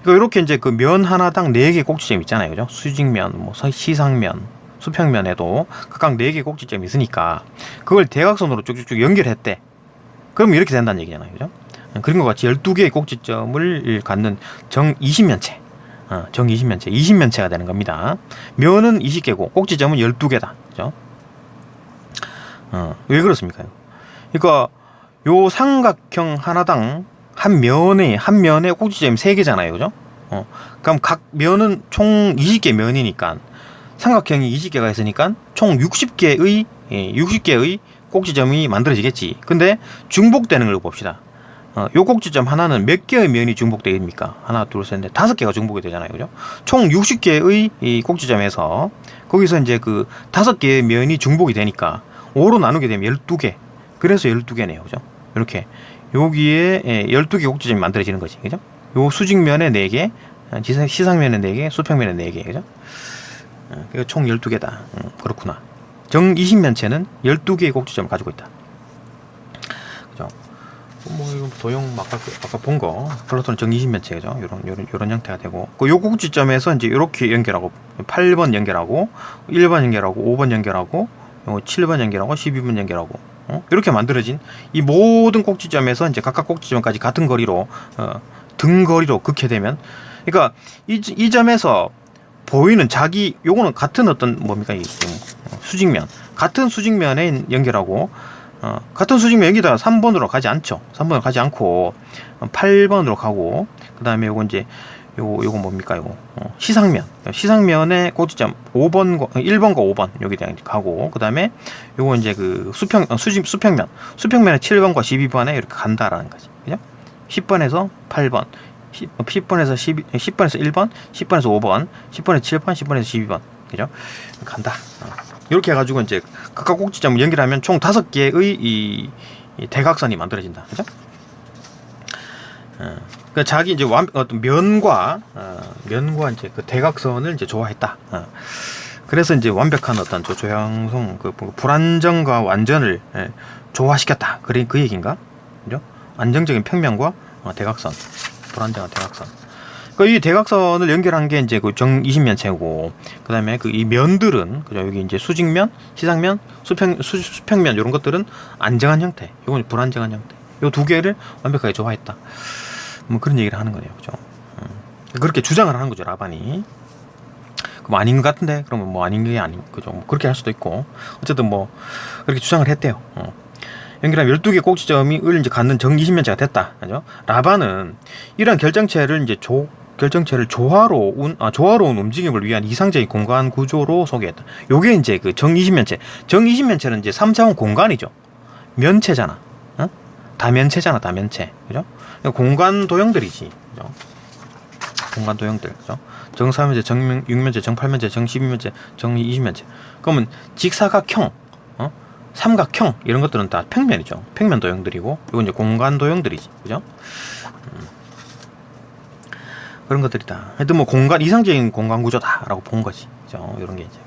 이렇게 이제 그 면 하나당 4개 꼭지점 있잖아요. 그죠? 수직면, 뭐 시상면, 수평면에도 각각 4개 꼭지점이 있으니까 그걸 대각선으로 쭉쭉쭉 연결했대. 그럼 이렇게 된다는 얘기잖아요. 그죠? 그런 것 같이 12개의 꼭지점을 갖는 정 20면체. 정 20면체. 20면체가 되는 겁니다. 면은 20개고 꼭지점은 12개다. 그죠? 왜 그렇습니까? 그러니까 요 삼각형 하나당 한 면에 꼭지점이 3개잖아요. 그죠? 그럼 각 면은 총 20개 면이니까 삼각형이 20개가 있으니까 총 60개의 꼭지점이 만들어지겠지. 근데 중복되는 걸 봅시다. 요 꼭지점 하나는 몇 개의 면이 중복됩니까? 하나, 둘, 셋, 넷, 5개가 중복이 되잖아요. 그죠? 총 60개의 이 꼭지점에서 거기서 이제 그 5개의 면이 중복이 되니까 5로 나누게 되면 12개. 그래서 12개네요. 그죠? 이렇게 여기에 12개 꼭지점이 만들어지는 거지. 그죠? 요 수직면에 4개, 시상면에 4개, 수평면에 4개. 그죠? 총 12개다. 그렇구나. 정 20면체는 12개의 꼭지점을 가지고 있다. 그죠? 뭐 이거 도형 아까 본 거 플라톤 정 20면체죠. 요런 형태가 되고 요 꼭지점에서 이제 이렇게 연결하고 8번 연결하고 1번 연결하고 5번 연결하고 7번 연결하고 12번 연결하고 이렇게 만들어진 이 모든 꼭지점에서 이제 각각 꼭지점까지 같은 거리로 등거리로 긋게 되면 그러니까 이 점에서 보이는 요거는 같은 어떤 뭡니까 수직면 같은 수직면에 연결하고 같은 수직면 여기다가 3번으로 가지 않죠. 3번으로 가지 않고 8번으로 가고 그 다음에 요거 이제 요거 뭡니까 시상면의 꼭지점 1번과 5번 여기다 가고 그 다음에 요거 이제 그 수평면에 7번과 12번에 이렇게 간다라는 거지. 그죠? 10번에서 8번 10번에서 10번에서 1번 10번에서 5번 10번에서 7번 10번에서 12번 그죠? 간다. 이렇게 해가지고 이제 각각 꼭지점을 연결하면 총 5개의 이 대각선이 만들어진다. 그죠? 그러니까 자기 이제 어떤 면과 이제 그 대각선을 이제 조화했다. 그래서 이제 완벽한 어떤 조형성 그 불안정과 완전을 조화시켰다. 그 얘기인가? 그죠? 안정적인 평면과 대각선, 불안정한 대각선. 이 대각선을 연결한 게 이제 그 정 20면체고, 그 다음에 그 이 면들은, 그죠? 여기 이제 수직면, 시상면, 수평면, 이런 것들은 안정한 형태, 요건 불안정한 형태. 요 두 개를 완벽하게 조화했다. 뭐 그런 얘기를 하는 거네요. 그죠? 그렇게 주장을 하는 거죠, 라반이. 그럼 아닌 것 같은데? 그러면 뭐 아닌 게 아닌, 그죠? 뭐 그렇게 할 수도 있고. 어쨌든 뭐, 그렇게 주장을 했대요. 연결한 12개 꼭지점이 이제 갖는 정 20면체가 됐다. 그죠? 라반은 이러한 결정체를 조화로운 움직임을 위한 이상적인 공간 구조로 소개했다. 요게 이제 그 정 20면체. 정 20면체는 이제 3차원 공간이죠. 면체잖아. 다면체잖아, 다면체. 그죠? 공간 도형들이지. 그죠? 공간 도형들. 그죠? 정 3면체, 정 6면체, 정 8면체, 정 12면체, 정 20면체. 그러면 직사각형, 삼각형 이런 것들은 다 평면이죠. 평면 도형들이고, 이건 이제 공간 도형들이지. 그죠? 그런 것들이다. 하여튼 뭐 이상적인 공간 구조다라고 본 거지. 그죠? 이런 게 이제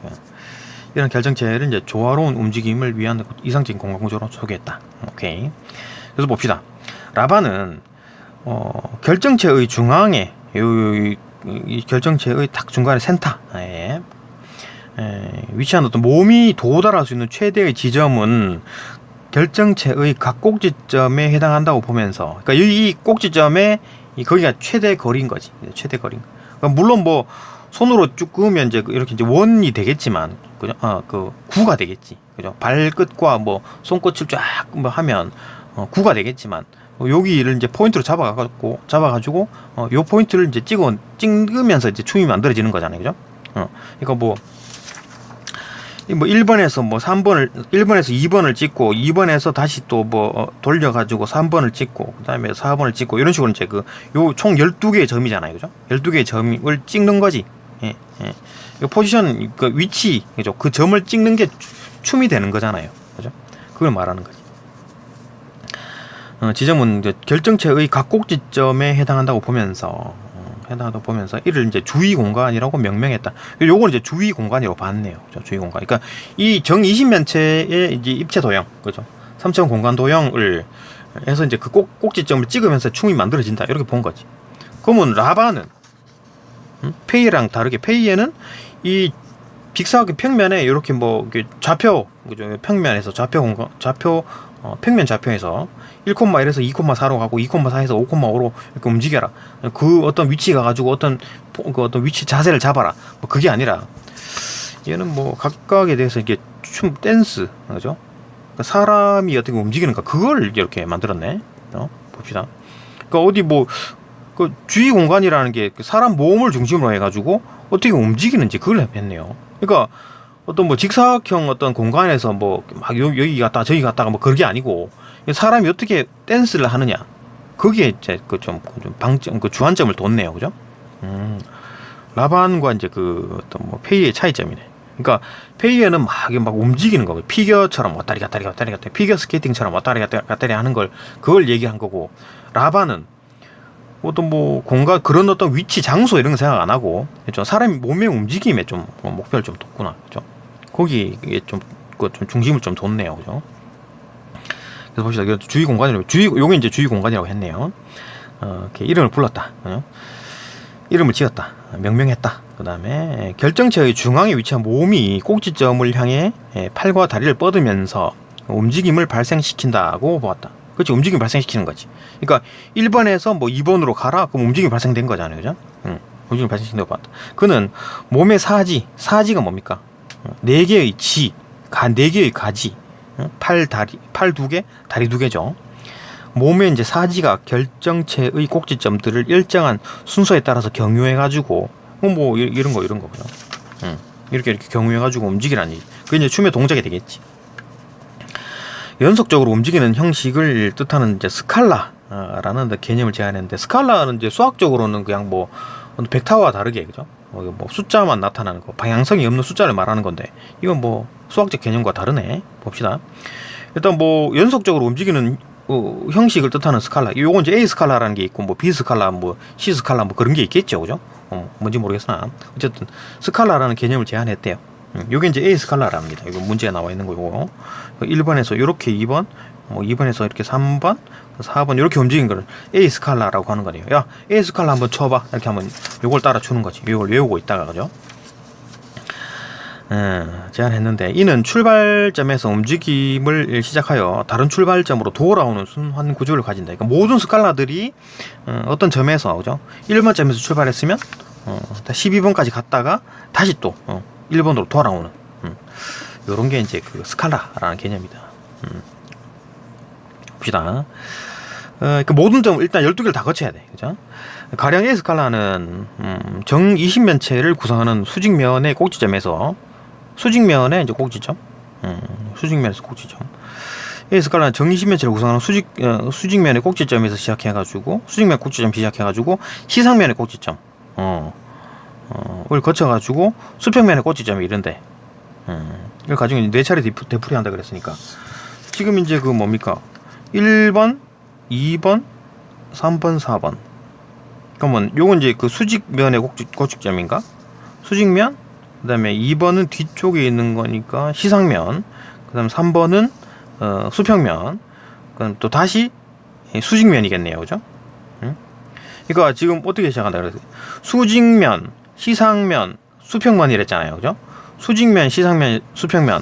이런 결정체를 이제 조화로운 움직임을 위한 이상적인 공간 구조로 소개했다. 오케이. 그래서 봅시다. 라반은 결정체의 중앙에 이 결정체의 딱 중간에 센터에 위치한 어떤 몸이 도달할 수 있는 최대의 지점은 결정체의 각 꼭지점에 해당한다고 보면서, 그러니까 이 꼭지점에 거기가 최대 거리인 거지. 최대 거리. 그러니까 물론 뭐 손으로 쭉 그으면 이제 이렇게 이제 원이 되겠지만, 그죠? 그 구가 되겠지. 그죠? 발끝과 뭐 손끝을 쫙 뭐 하면 구가 되겠지만, 여기를 이제 포인트로 잡아가지고 요 포인트를 이제 찍으면서 이제 춤이 만들어지는 거잖아요. 그죠? 그러니까 뭐 1번에서 뭐 1번에서 2번을 찍고 2번에서 다시 또 뭐 돌려가지고 3번을 찍고 그 다음에 4번을 찍고 이런 식으로 이제 요 총 12개의 점이잖아요. 그죠? 12개의 점을 찍는 거지. 이 포지션, 그 위치, 그죠? 그 점을 찍는 게 춤이 되는 거잖아요. 그죠? 그걸 말하는 거지. 지점은 이제 결정체의 각 꼭지점에 해당한다고 보면서 이를 이제 주위 공간이라고 명명했다. 요건 이제 주위 공간이라고 봤네요. 그죠? 주위 공간. 그러니까 이 정 20면체의 이제 입체 도형, 그죠? 3차원 공간 도형을 해서 이제 그 꼭지점을 찍으면서 춤이 만들어진다 이렇게 본 거지. 그러면 라바는 페이랑 다르게 페이에는 이 빅사각형 평면에 이렇게 뭐 좌표 그죠? 평면에서 평면 좌표에서 1,1에서 2,4로 가고 2,4에서 5,5로 이렇게 움직여라. 그 어떤 위치 가가지고 어떤 위치 자세를 잡아라. 뭐 그게 아니라 얘는 뭐 각각에 대해서 이게 춤 댄스 그죠? 사람이 어떻게 움직이는가 그걸 이렇게 만들었네. 봅시다. 그러니까 어디 뭐 그 주위 공간이라는 게 사람 몸을 중심으로 해가지고 어떻게 움직이는지 그걸 했네요. 그러니까 어떤 뭐 직사각형 어떤 공간에서 뭐 막 여기 갔다가 저기 갔다가 뭐 그런 게 아니고 사람이 어떻게 댄스를 하느냐 거기에 이제 그 좀 방점 그 주안점을 뒀네요. 그죠? 라반과 이제 그 어떤 뭐 페이의 차이점이네. 그러니까 페이에는 막 움직이는 거, 피겨처럼 왔다리 갔다리 피겨 스케이팅처럼 왔다리 갔다리 하는 걸 그걸 얘기한 거고, 라바는 어떤 뭐 공간 그런 어떤 위치 장소 이런 거 생각 안 하고 좀 사람이 몸의 움직임에 좀 목표를 좀 뒀구나. 그죠? 거기에 좀 중심을 좀 뒀네요. 그죠? 그래서 봅시다. 주위 공간이라고 요게 이제 주위 공간이라고 했네요. 이렇게 이름을 불렀다. 이름을 지었다. 명명했다. 그 다음에 결정체의 중앙에 위치한 몸이 꼭지점을 향해 팔과 다리를 뻗으면서 움직임을 발생시킨다고 보았다. 그렇지, 움직임 발생시키는 거지. 그러니까 1번에서 뭐 2번으로 가라. 그럼 움직임 발생된 거잖아요. 그죠? 움직임 발생시킨다고 봤다. 그는 몸의 사지가 뭡니까? 4개의 지, 4개의 가지, 팔 2개, 다리 2개죠. 몸의 이제 사지가 결정체의 꼭지점들을 일정한 순서에 따라서 경유해가지고, 뭐, 이런 거구나. 이렇게 경유해가지고 움직이라니. 그게 이제 춤의 동작이 되겠지. 연속적으로 움직이는 형식을 뜻하는 이제 스칼라라는 개념을 제안했는데, 스칼라는 이제 수학적으로는 그냥 뭐, 벡터와 다르게, 그죠? 뭐 숫자만 나타나는 거, 방향성이 없는 숫자를 말하는 건데, 이건 뭐, 수학적 개념과 다르네. 봅시다. 일단 뭐, 연속적으로 움직이는 형식을 뜻하는 스칼라. 요건 이제 A 스칼라라는 게 있고, 뭐 B 스칼라, 뭐 C 스칼라, 뭐 그런 게 있겠죠, 그죠? 뭔지 모르겠으나 어쨌든 스칼라라는 개념을 제안했대요. 요게 이제 A 스칼라랍니다. 이거 문제에 나와 있는 거고, 1번에서 이렇게 2번, 뭐 2번에서 이렇게 3번, 4번 이렇게 움직인 거를 A 스칼라라고 하는 거네요. 야, A 스칼라 한번 쳐봐. 이렇게 하면 요걸 따라 주는 거지. 요걸 외우고 있다가, 그죠? 제안했는데, 이는 출발점에서 움직임을 시작하여 다른 출발점으로 돌아오는 순환 구조를 가진다. 그러니까 모든 스칼라들이 어떤 점에서, 그죠? 1번 점에서 출발했으면 12번까지 갔다가 다시 또 1번으로 돌아오는 요런 게 이제 그 스칼라라는 개념이다. 봅시다. 그 모든 점 일단 12개를 다 거쳐야 돼. 그죠? 가령 A 스칼라는 정 20면체를 구성하는 수직면의 꼭지점에서 수직면의 이제 꼭지점, 수직면에서 꼭지점. A 스칼라는 정 20면체를 구성하는 수직면의 꼭지점에서 시작해가지고 수직면 꼭지점 시작해가지고 시상면의 꼭지점, 을 거쳐가지고 수평면의 꼭지점이 이런데, 이걸 가지고 4차례 되풀이한다 그랬으니까 지금 이제 그 뭡니까? 1번, 2번, 3번, 4번. 그러면 요건 이제 그 수직면의 꼭지점인가? 수직면. 그 다음에 2번은 뒤쪽에 있는 거니까 시상면. 그 다음 3번은 수평면. 그럼 또 다시 수직면이겠네요. 그죠? 그러니까 지금 어떻게 시작한다 그랬어요? 수직면, 시상면, 수평면 이랬잖아요. 그죠? 수직면, 시상면, 수평면.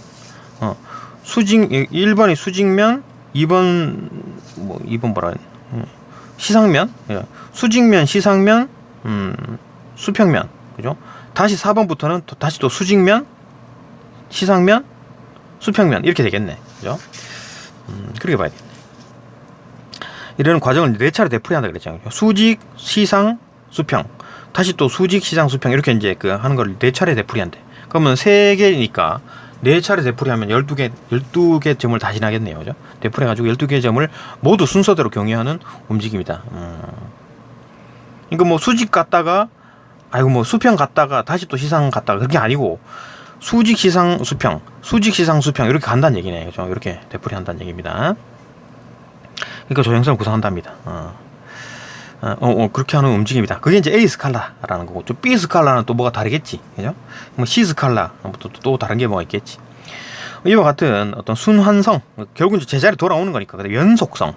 1번이 수직면, 2번 뭐 2번 뭐라 시상면, 수직면, 시상면, 수평면. 그죠? 다시 4번부터는 다시 또 수직면, 시상면, 수평면 이렇게 되겠네. 그죠? 그렇게 봐야 되겠네. 이런 과정을 4차례 되풀이한다 그랬잖아요. 수직, 시상, 수평. 다시 또 수직, 시상, 수평 이렇게 이제 그 하는 걸 4차례 되풀이한대. 그러면 3개니까 4차례 되풀이하면 12개 점을 다시 나겠네요. 그죠? 되풀이해가지고 12개 점을 모두 순서대로 경유하는 움직임이다. 그러니까 뭐 수직 갔다가 뭐 수평 갔다가 다시 또 시상 갔다가 그게 아니고 수직, 시상, 수평, 수직, 시상, 수평 이렇게 간다는 얘기네요. 그죠? 이렇게 되풀이한다는 얘기입니다. 그러니까 조형성을 구성한답니다. 그렇게 하는 움직임이다. 그게 이제 A 스칼라라는 거고, 좀 B 스칼라는 또 뭐가 다르겠지, 그죠? 뭐 C 스칼라 또 다른 게 뭐가 있겠지. 이와 같은 어떤 순환성, 결국은 제자리 돌아오는 거니까, 연속성,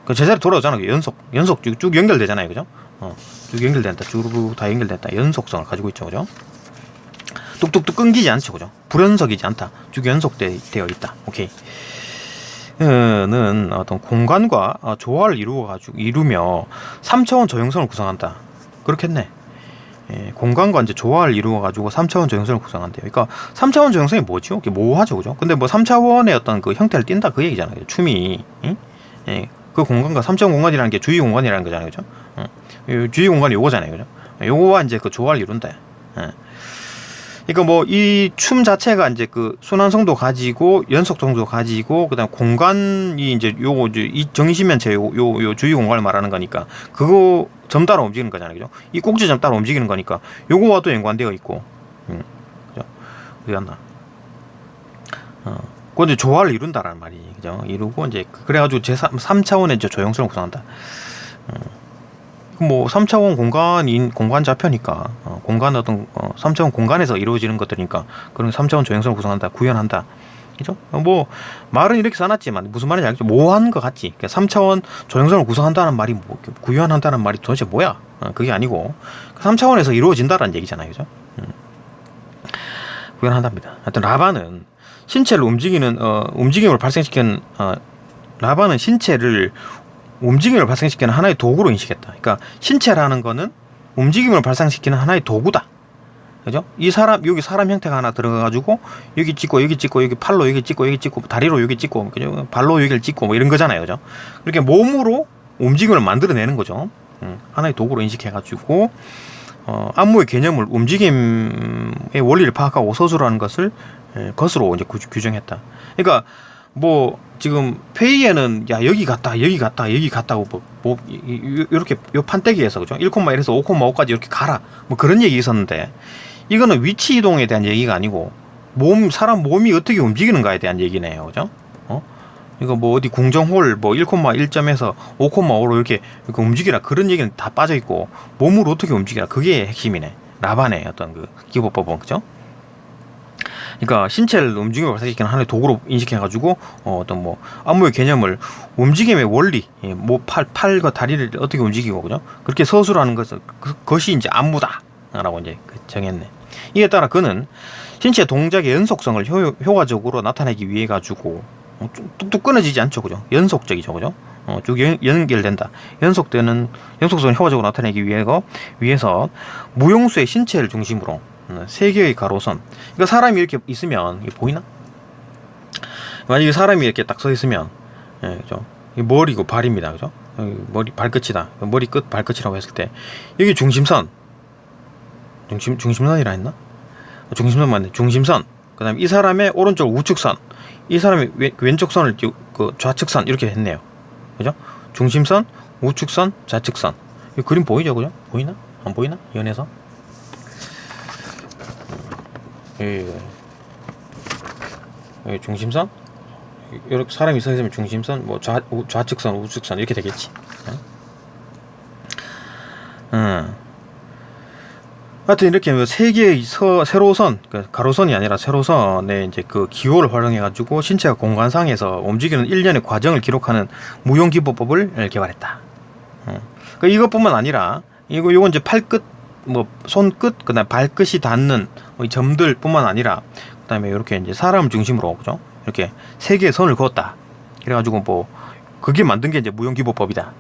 그 제자리 돌아오잖아요. 연속 쭉 연결되잖아요. 그죠? 쭉 연결된다. 쭉 다 연결된다. 연속성을 가지고 있죠. 그죠? 뚝뚝뚝 끊기지 않죠. 그죠? 불연속이지 않다. 쭉 연속되어 있다. 오케이. 는 어떤 공간과 조화를 이루며 3차원 조형성을 구성한다. 그렇겠네. 예, 공간과 이제 조화를 이루어 가지고 3차원 조형성을 구성한대요. 그러니까 3차원 조형성이 뭐죠? 모호하죠, 그죠? 근데 뭐 3차원의 어떤 그 형태를 띈다 그 얘기잖아요. 춤이. 예, 그 공간과 3차원 공간이라는 게 주위 공간이라는 거잖아요, 그죠? 주위 공간이 요거잖아요, 그죠? 요거와 이제 그 조화를 이룬다. 예. 그러니까 뭐 이 춤 자체가 이제 그 순환성도 가지고 연속성도 가지고 그다음 공간이 이제 요거 이 정심면체 요 주위 공간을 말하는 거니까 그거 점 따라 움직이는 거잖아요, 그죠? 이 꼭지점 따라 움직이는 거니까 요거와도 연관되어 있고, 그죠? 어디였나? 그 이제 조화를 이룬다라는 말이, 그죠? 이루고 이제 그래가지고 제 3차원의 이제 조형성을 구성한다. 뭐 3차원 공간 좌표니까 공간 어떤 3차원 공간에서 이루어지는 것들이니까 그런 3차원 조형성을 구성한다, 구현한다, 그죠? 뭐 말은 이렇게 써놨지만 무슨 말인지 알겠죠? 모호한 것 같지. 3차원 조형성을 구성한다는 말이 뭐, 구현한다는 말이 도대체 뭐야? 그게 아니고 3차원에서 이루어진다라는 얘기잖아요, 그죠? 구현한답니다. 하여튼 라반은 신체를 움직임을 발생시키는 라반은 신체를 움직임을 발생시키는 하나의 도구로 인식했다. 그러니까 신체라는 거는 움직임을 발생시키는 하나의 도구다. 그죠? 여기 사람 형태가 하나 들어가가지고 여기 찍고 여기 팔로 여기 찍고 다리로 여기 찍고, 그죠? 발로 여기를 찍고 뭐 이런 거잖아요, 그죠? 그렇게 몸으로 움직임을 만들어내는 거죠. 하나의 도구로 인식해가지고 안무의 개념을 움직임의 원리를 파악하고 서술하는 것으로 이제 규정했다. 그러니까 뭐 지금 페이에는 야 여기 갔다 하고 이렇게 요 판때기에서, 그죠? 1,1에서 5,5까지 이렇게 가라 뭐 그런 얘기 있었는데, 이거는 위치 이동에 대한 얘기가 아니고 사람 몸이 어떻게 움직이는가에 대한 얘기네요, 그죠? 이거 뭐 어디 궁정홀 뭐 1,1점에서 5,5로 이렇게 움직이라 그런 얘기는 다 빠져 있고 몸으로 어떻게 움직이라 그게 핵심이네. 라반의 어떤 그 기법법은, 그죠? 그러니까 신체를 움직임을 발생시키는 하나의 도구로 인식해가지고 어떤 뭐 안무의 개념을 움직임의 원리, 뭐 팔과 다리를 어떻게 움직이고, 그죠? 그렇게 서술하는 그것이 이제 안무다라고 이제 정했네. 이에 따라 그는 신체 동작의 연속성을 효과적으로 나타내기 위해 가지고 뚝뚝 끊어지지 않죠, 그죠? 연속적이죠, 그죠? 쭉 연결된다. 연속성을 효과적으로 나타내기 위해서 무용수의 신체를 중심으로 3개의 가로선. 그러니까 사람이 이렇게 있으면 이게 보이나? 만약에 사람이 이렇게 딱 서 있으면, 그죠? 머리고 발입니다, 그죠? 머리 발끝이다. 머리 끝 발끝이라고 했을 때 여기 중심선이라 했나? 중심선 맞네. 중심선. 그다음에 이 사람의 오른쪽 우측선, 이 사람의 왼쪽 선을 그 좌측선 이렇게 했네요, 그죠? 중심선, 우측선, 좌측선. 이 그림 보이죠, 그죠? 보이나? 안 보이나? 연해서. 중심선, 이렇게 사람이 서 있으면 중심선, 뭐 좌측선, 우측선 이렇게 되겠지. 하여튼 이렇게 3개의 세로선, 그러니까 가로선이 아니라 세로선의 이제 그 기호를 활용해가지고 신체가 공간상에서 움직이는 일련의 과정을 기록하는 무용기법법을 개발했다. 그러니까 이것뿐만 아니라 이건 이제 팔끝, 뭐 손끝, 그다음 발끝이 닿는 이 점들뿐만 아니라 그다음에 이렇게 이제 사람 중심으로, 그죠? 이렇게 3개의 선을 그었다. 그래가지고 뭐 그게 만든 게 이제 무용기법법이다.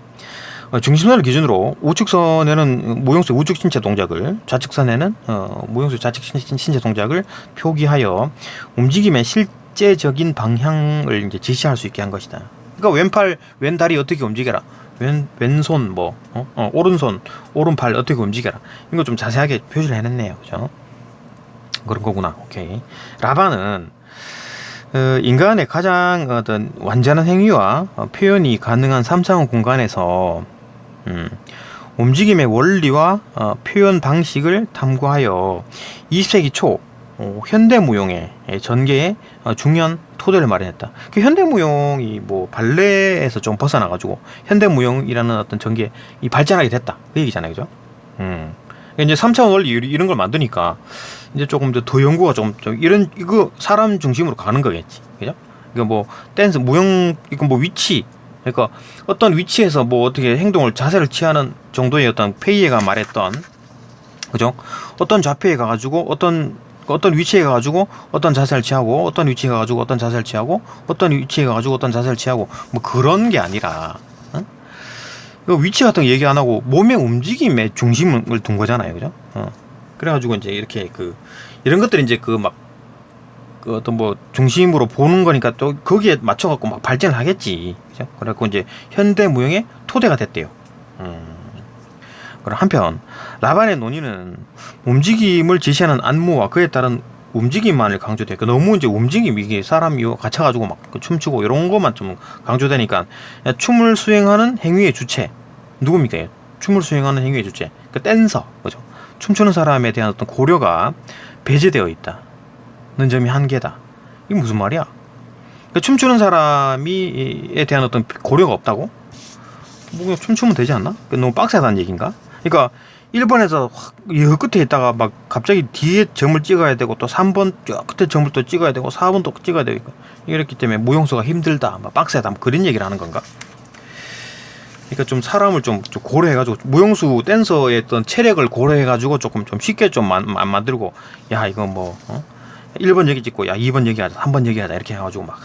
중심선을 기준으로 우측선에는 무용수 우측 신체 동작을, 좌측선에는 무용수 좌측 신체 동작을 표기하여 움직임의 실제적인 방향을 이제 지시할 수 있게 한 것이다. 그러니까 왼다리 어떻게 움직여라, 왼손 뭐 오른손 오른팔 어떻게 움직여라, 이거 좀 자세하게 표시를 해냈네요, 그죠? 그런 거구나. 오케이. 라반은 인간의 가장 어떤 완전한 행위와 표현이 가능한 3차원 공간에서 움직임의 원리와 표현 방식을 탐구하여 20세기 초 현대무용의 전개에 중요한 토대를 마련했다. 그 현대무용이 뭐 발레에서 좀 벗어나가지고 현대무용이라는 어떤 전개에 발전하게 됐다, 그 얘기잖아요, 그죠? 이제 3차원 원리 이런 걸 만드니까 이제 조금 더 연구가 좀 이거 사람 중심으로 가는 거겠지, 그죠? 이거 뭐 댄스 무용, 이거 뭐 위치, 그러니까 어떤 위치에서 뭐 어떻게 행동을 자세를 취하는 정도의 어떤 페이에가 말했던, 그죠? 어떤 좌표에 가가지고 어떤 위치에 가가지고 어떤 자세를 취하고, 어떤 위치에 가가지고 어떤 자세를 취하고, 어떤 위치에 가가지고 어떤 자세를 취하고, 뭐 그런 게 아니라, 어? 그 위치 같은 거 얘기 안 하고 몸의 움직임에 중심을 둔 거잖아요, 그죠? 그래가지고 이제 이렇게 이런 것들이 이제 그 어떤 뭐 중심으로 보는 거니까 또 거기에 맞춰갖고 막 발전을 하겠지, 그죠? 그래갖고 이제 현대 무용의 토대가 됐대요. 그럼 한편 라반의 논의는 움직임을 제시하는 안무와 그에 따른 움직임만을 강조돼. 너무 이제 움직임, 이게 사람이 갇혀가지고 막 춤추고 이런 것만 좀 강조되니까, 춤을 수행하는 행위의 주체 누굽니까? 춤을 수행하는 행위의 주체, 그 댄서, 그죠? 춤추는 사람에 대한 어떤 고려가 배제되어 있다는 점이 한계다. 이게 무슨 말이야? 춤추는 사람이에 대한 어떤 고려가 없다고? 뭐 그냥 춤추면 되지 않나? 너무 빡세다는 얘기인가? 그러니까 1번에서 이 끝에 있다가 막 갑자기 뒤에 점을 찍어야 되고, 또 3번 저 끝에 점을 또 찍어야 되고, 4번 또 찍어야 되고, 이렇기 때문에 무용수가 힘들다, 막 빡세다, 뭐 그런 얘기를 하는 건가? 그러니까 좀 사람을 좀 고려해가지고, 무용수 댄서의 어떤 체력을 고려해가지고 조금 좀 쉽게 좀 만들고, 야 이거 뭐 1번 얘기 찍고, 야 2번 얘기하자, 3번 얘기하자, 이렇게 해가지고 막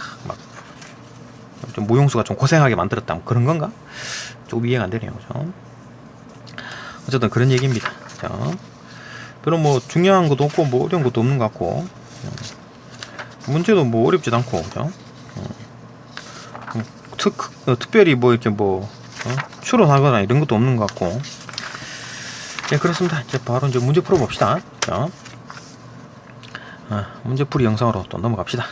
좀 무용수가 좀 고생하게 만들었다, 뭐 그런 건가? 조금 이해가 안 되네요, 그죠? 어쨌든 그런 얘기입니다. 자, 별로 뭐 중요한 것도 없고 뭐 어려운 것도 없는 것 같고, 문제도 뭐 어렵지도 않고, 그죠? 특별히 뭐 이렇게 뭐 추론하거나 이런 것도 없는 것 같고. 네, 그렇습니다. 이제 바로 이제 문제 풀어봅시다. 자, 문제풀이 영상으로 또 넘어갑시다.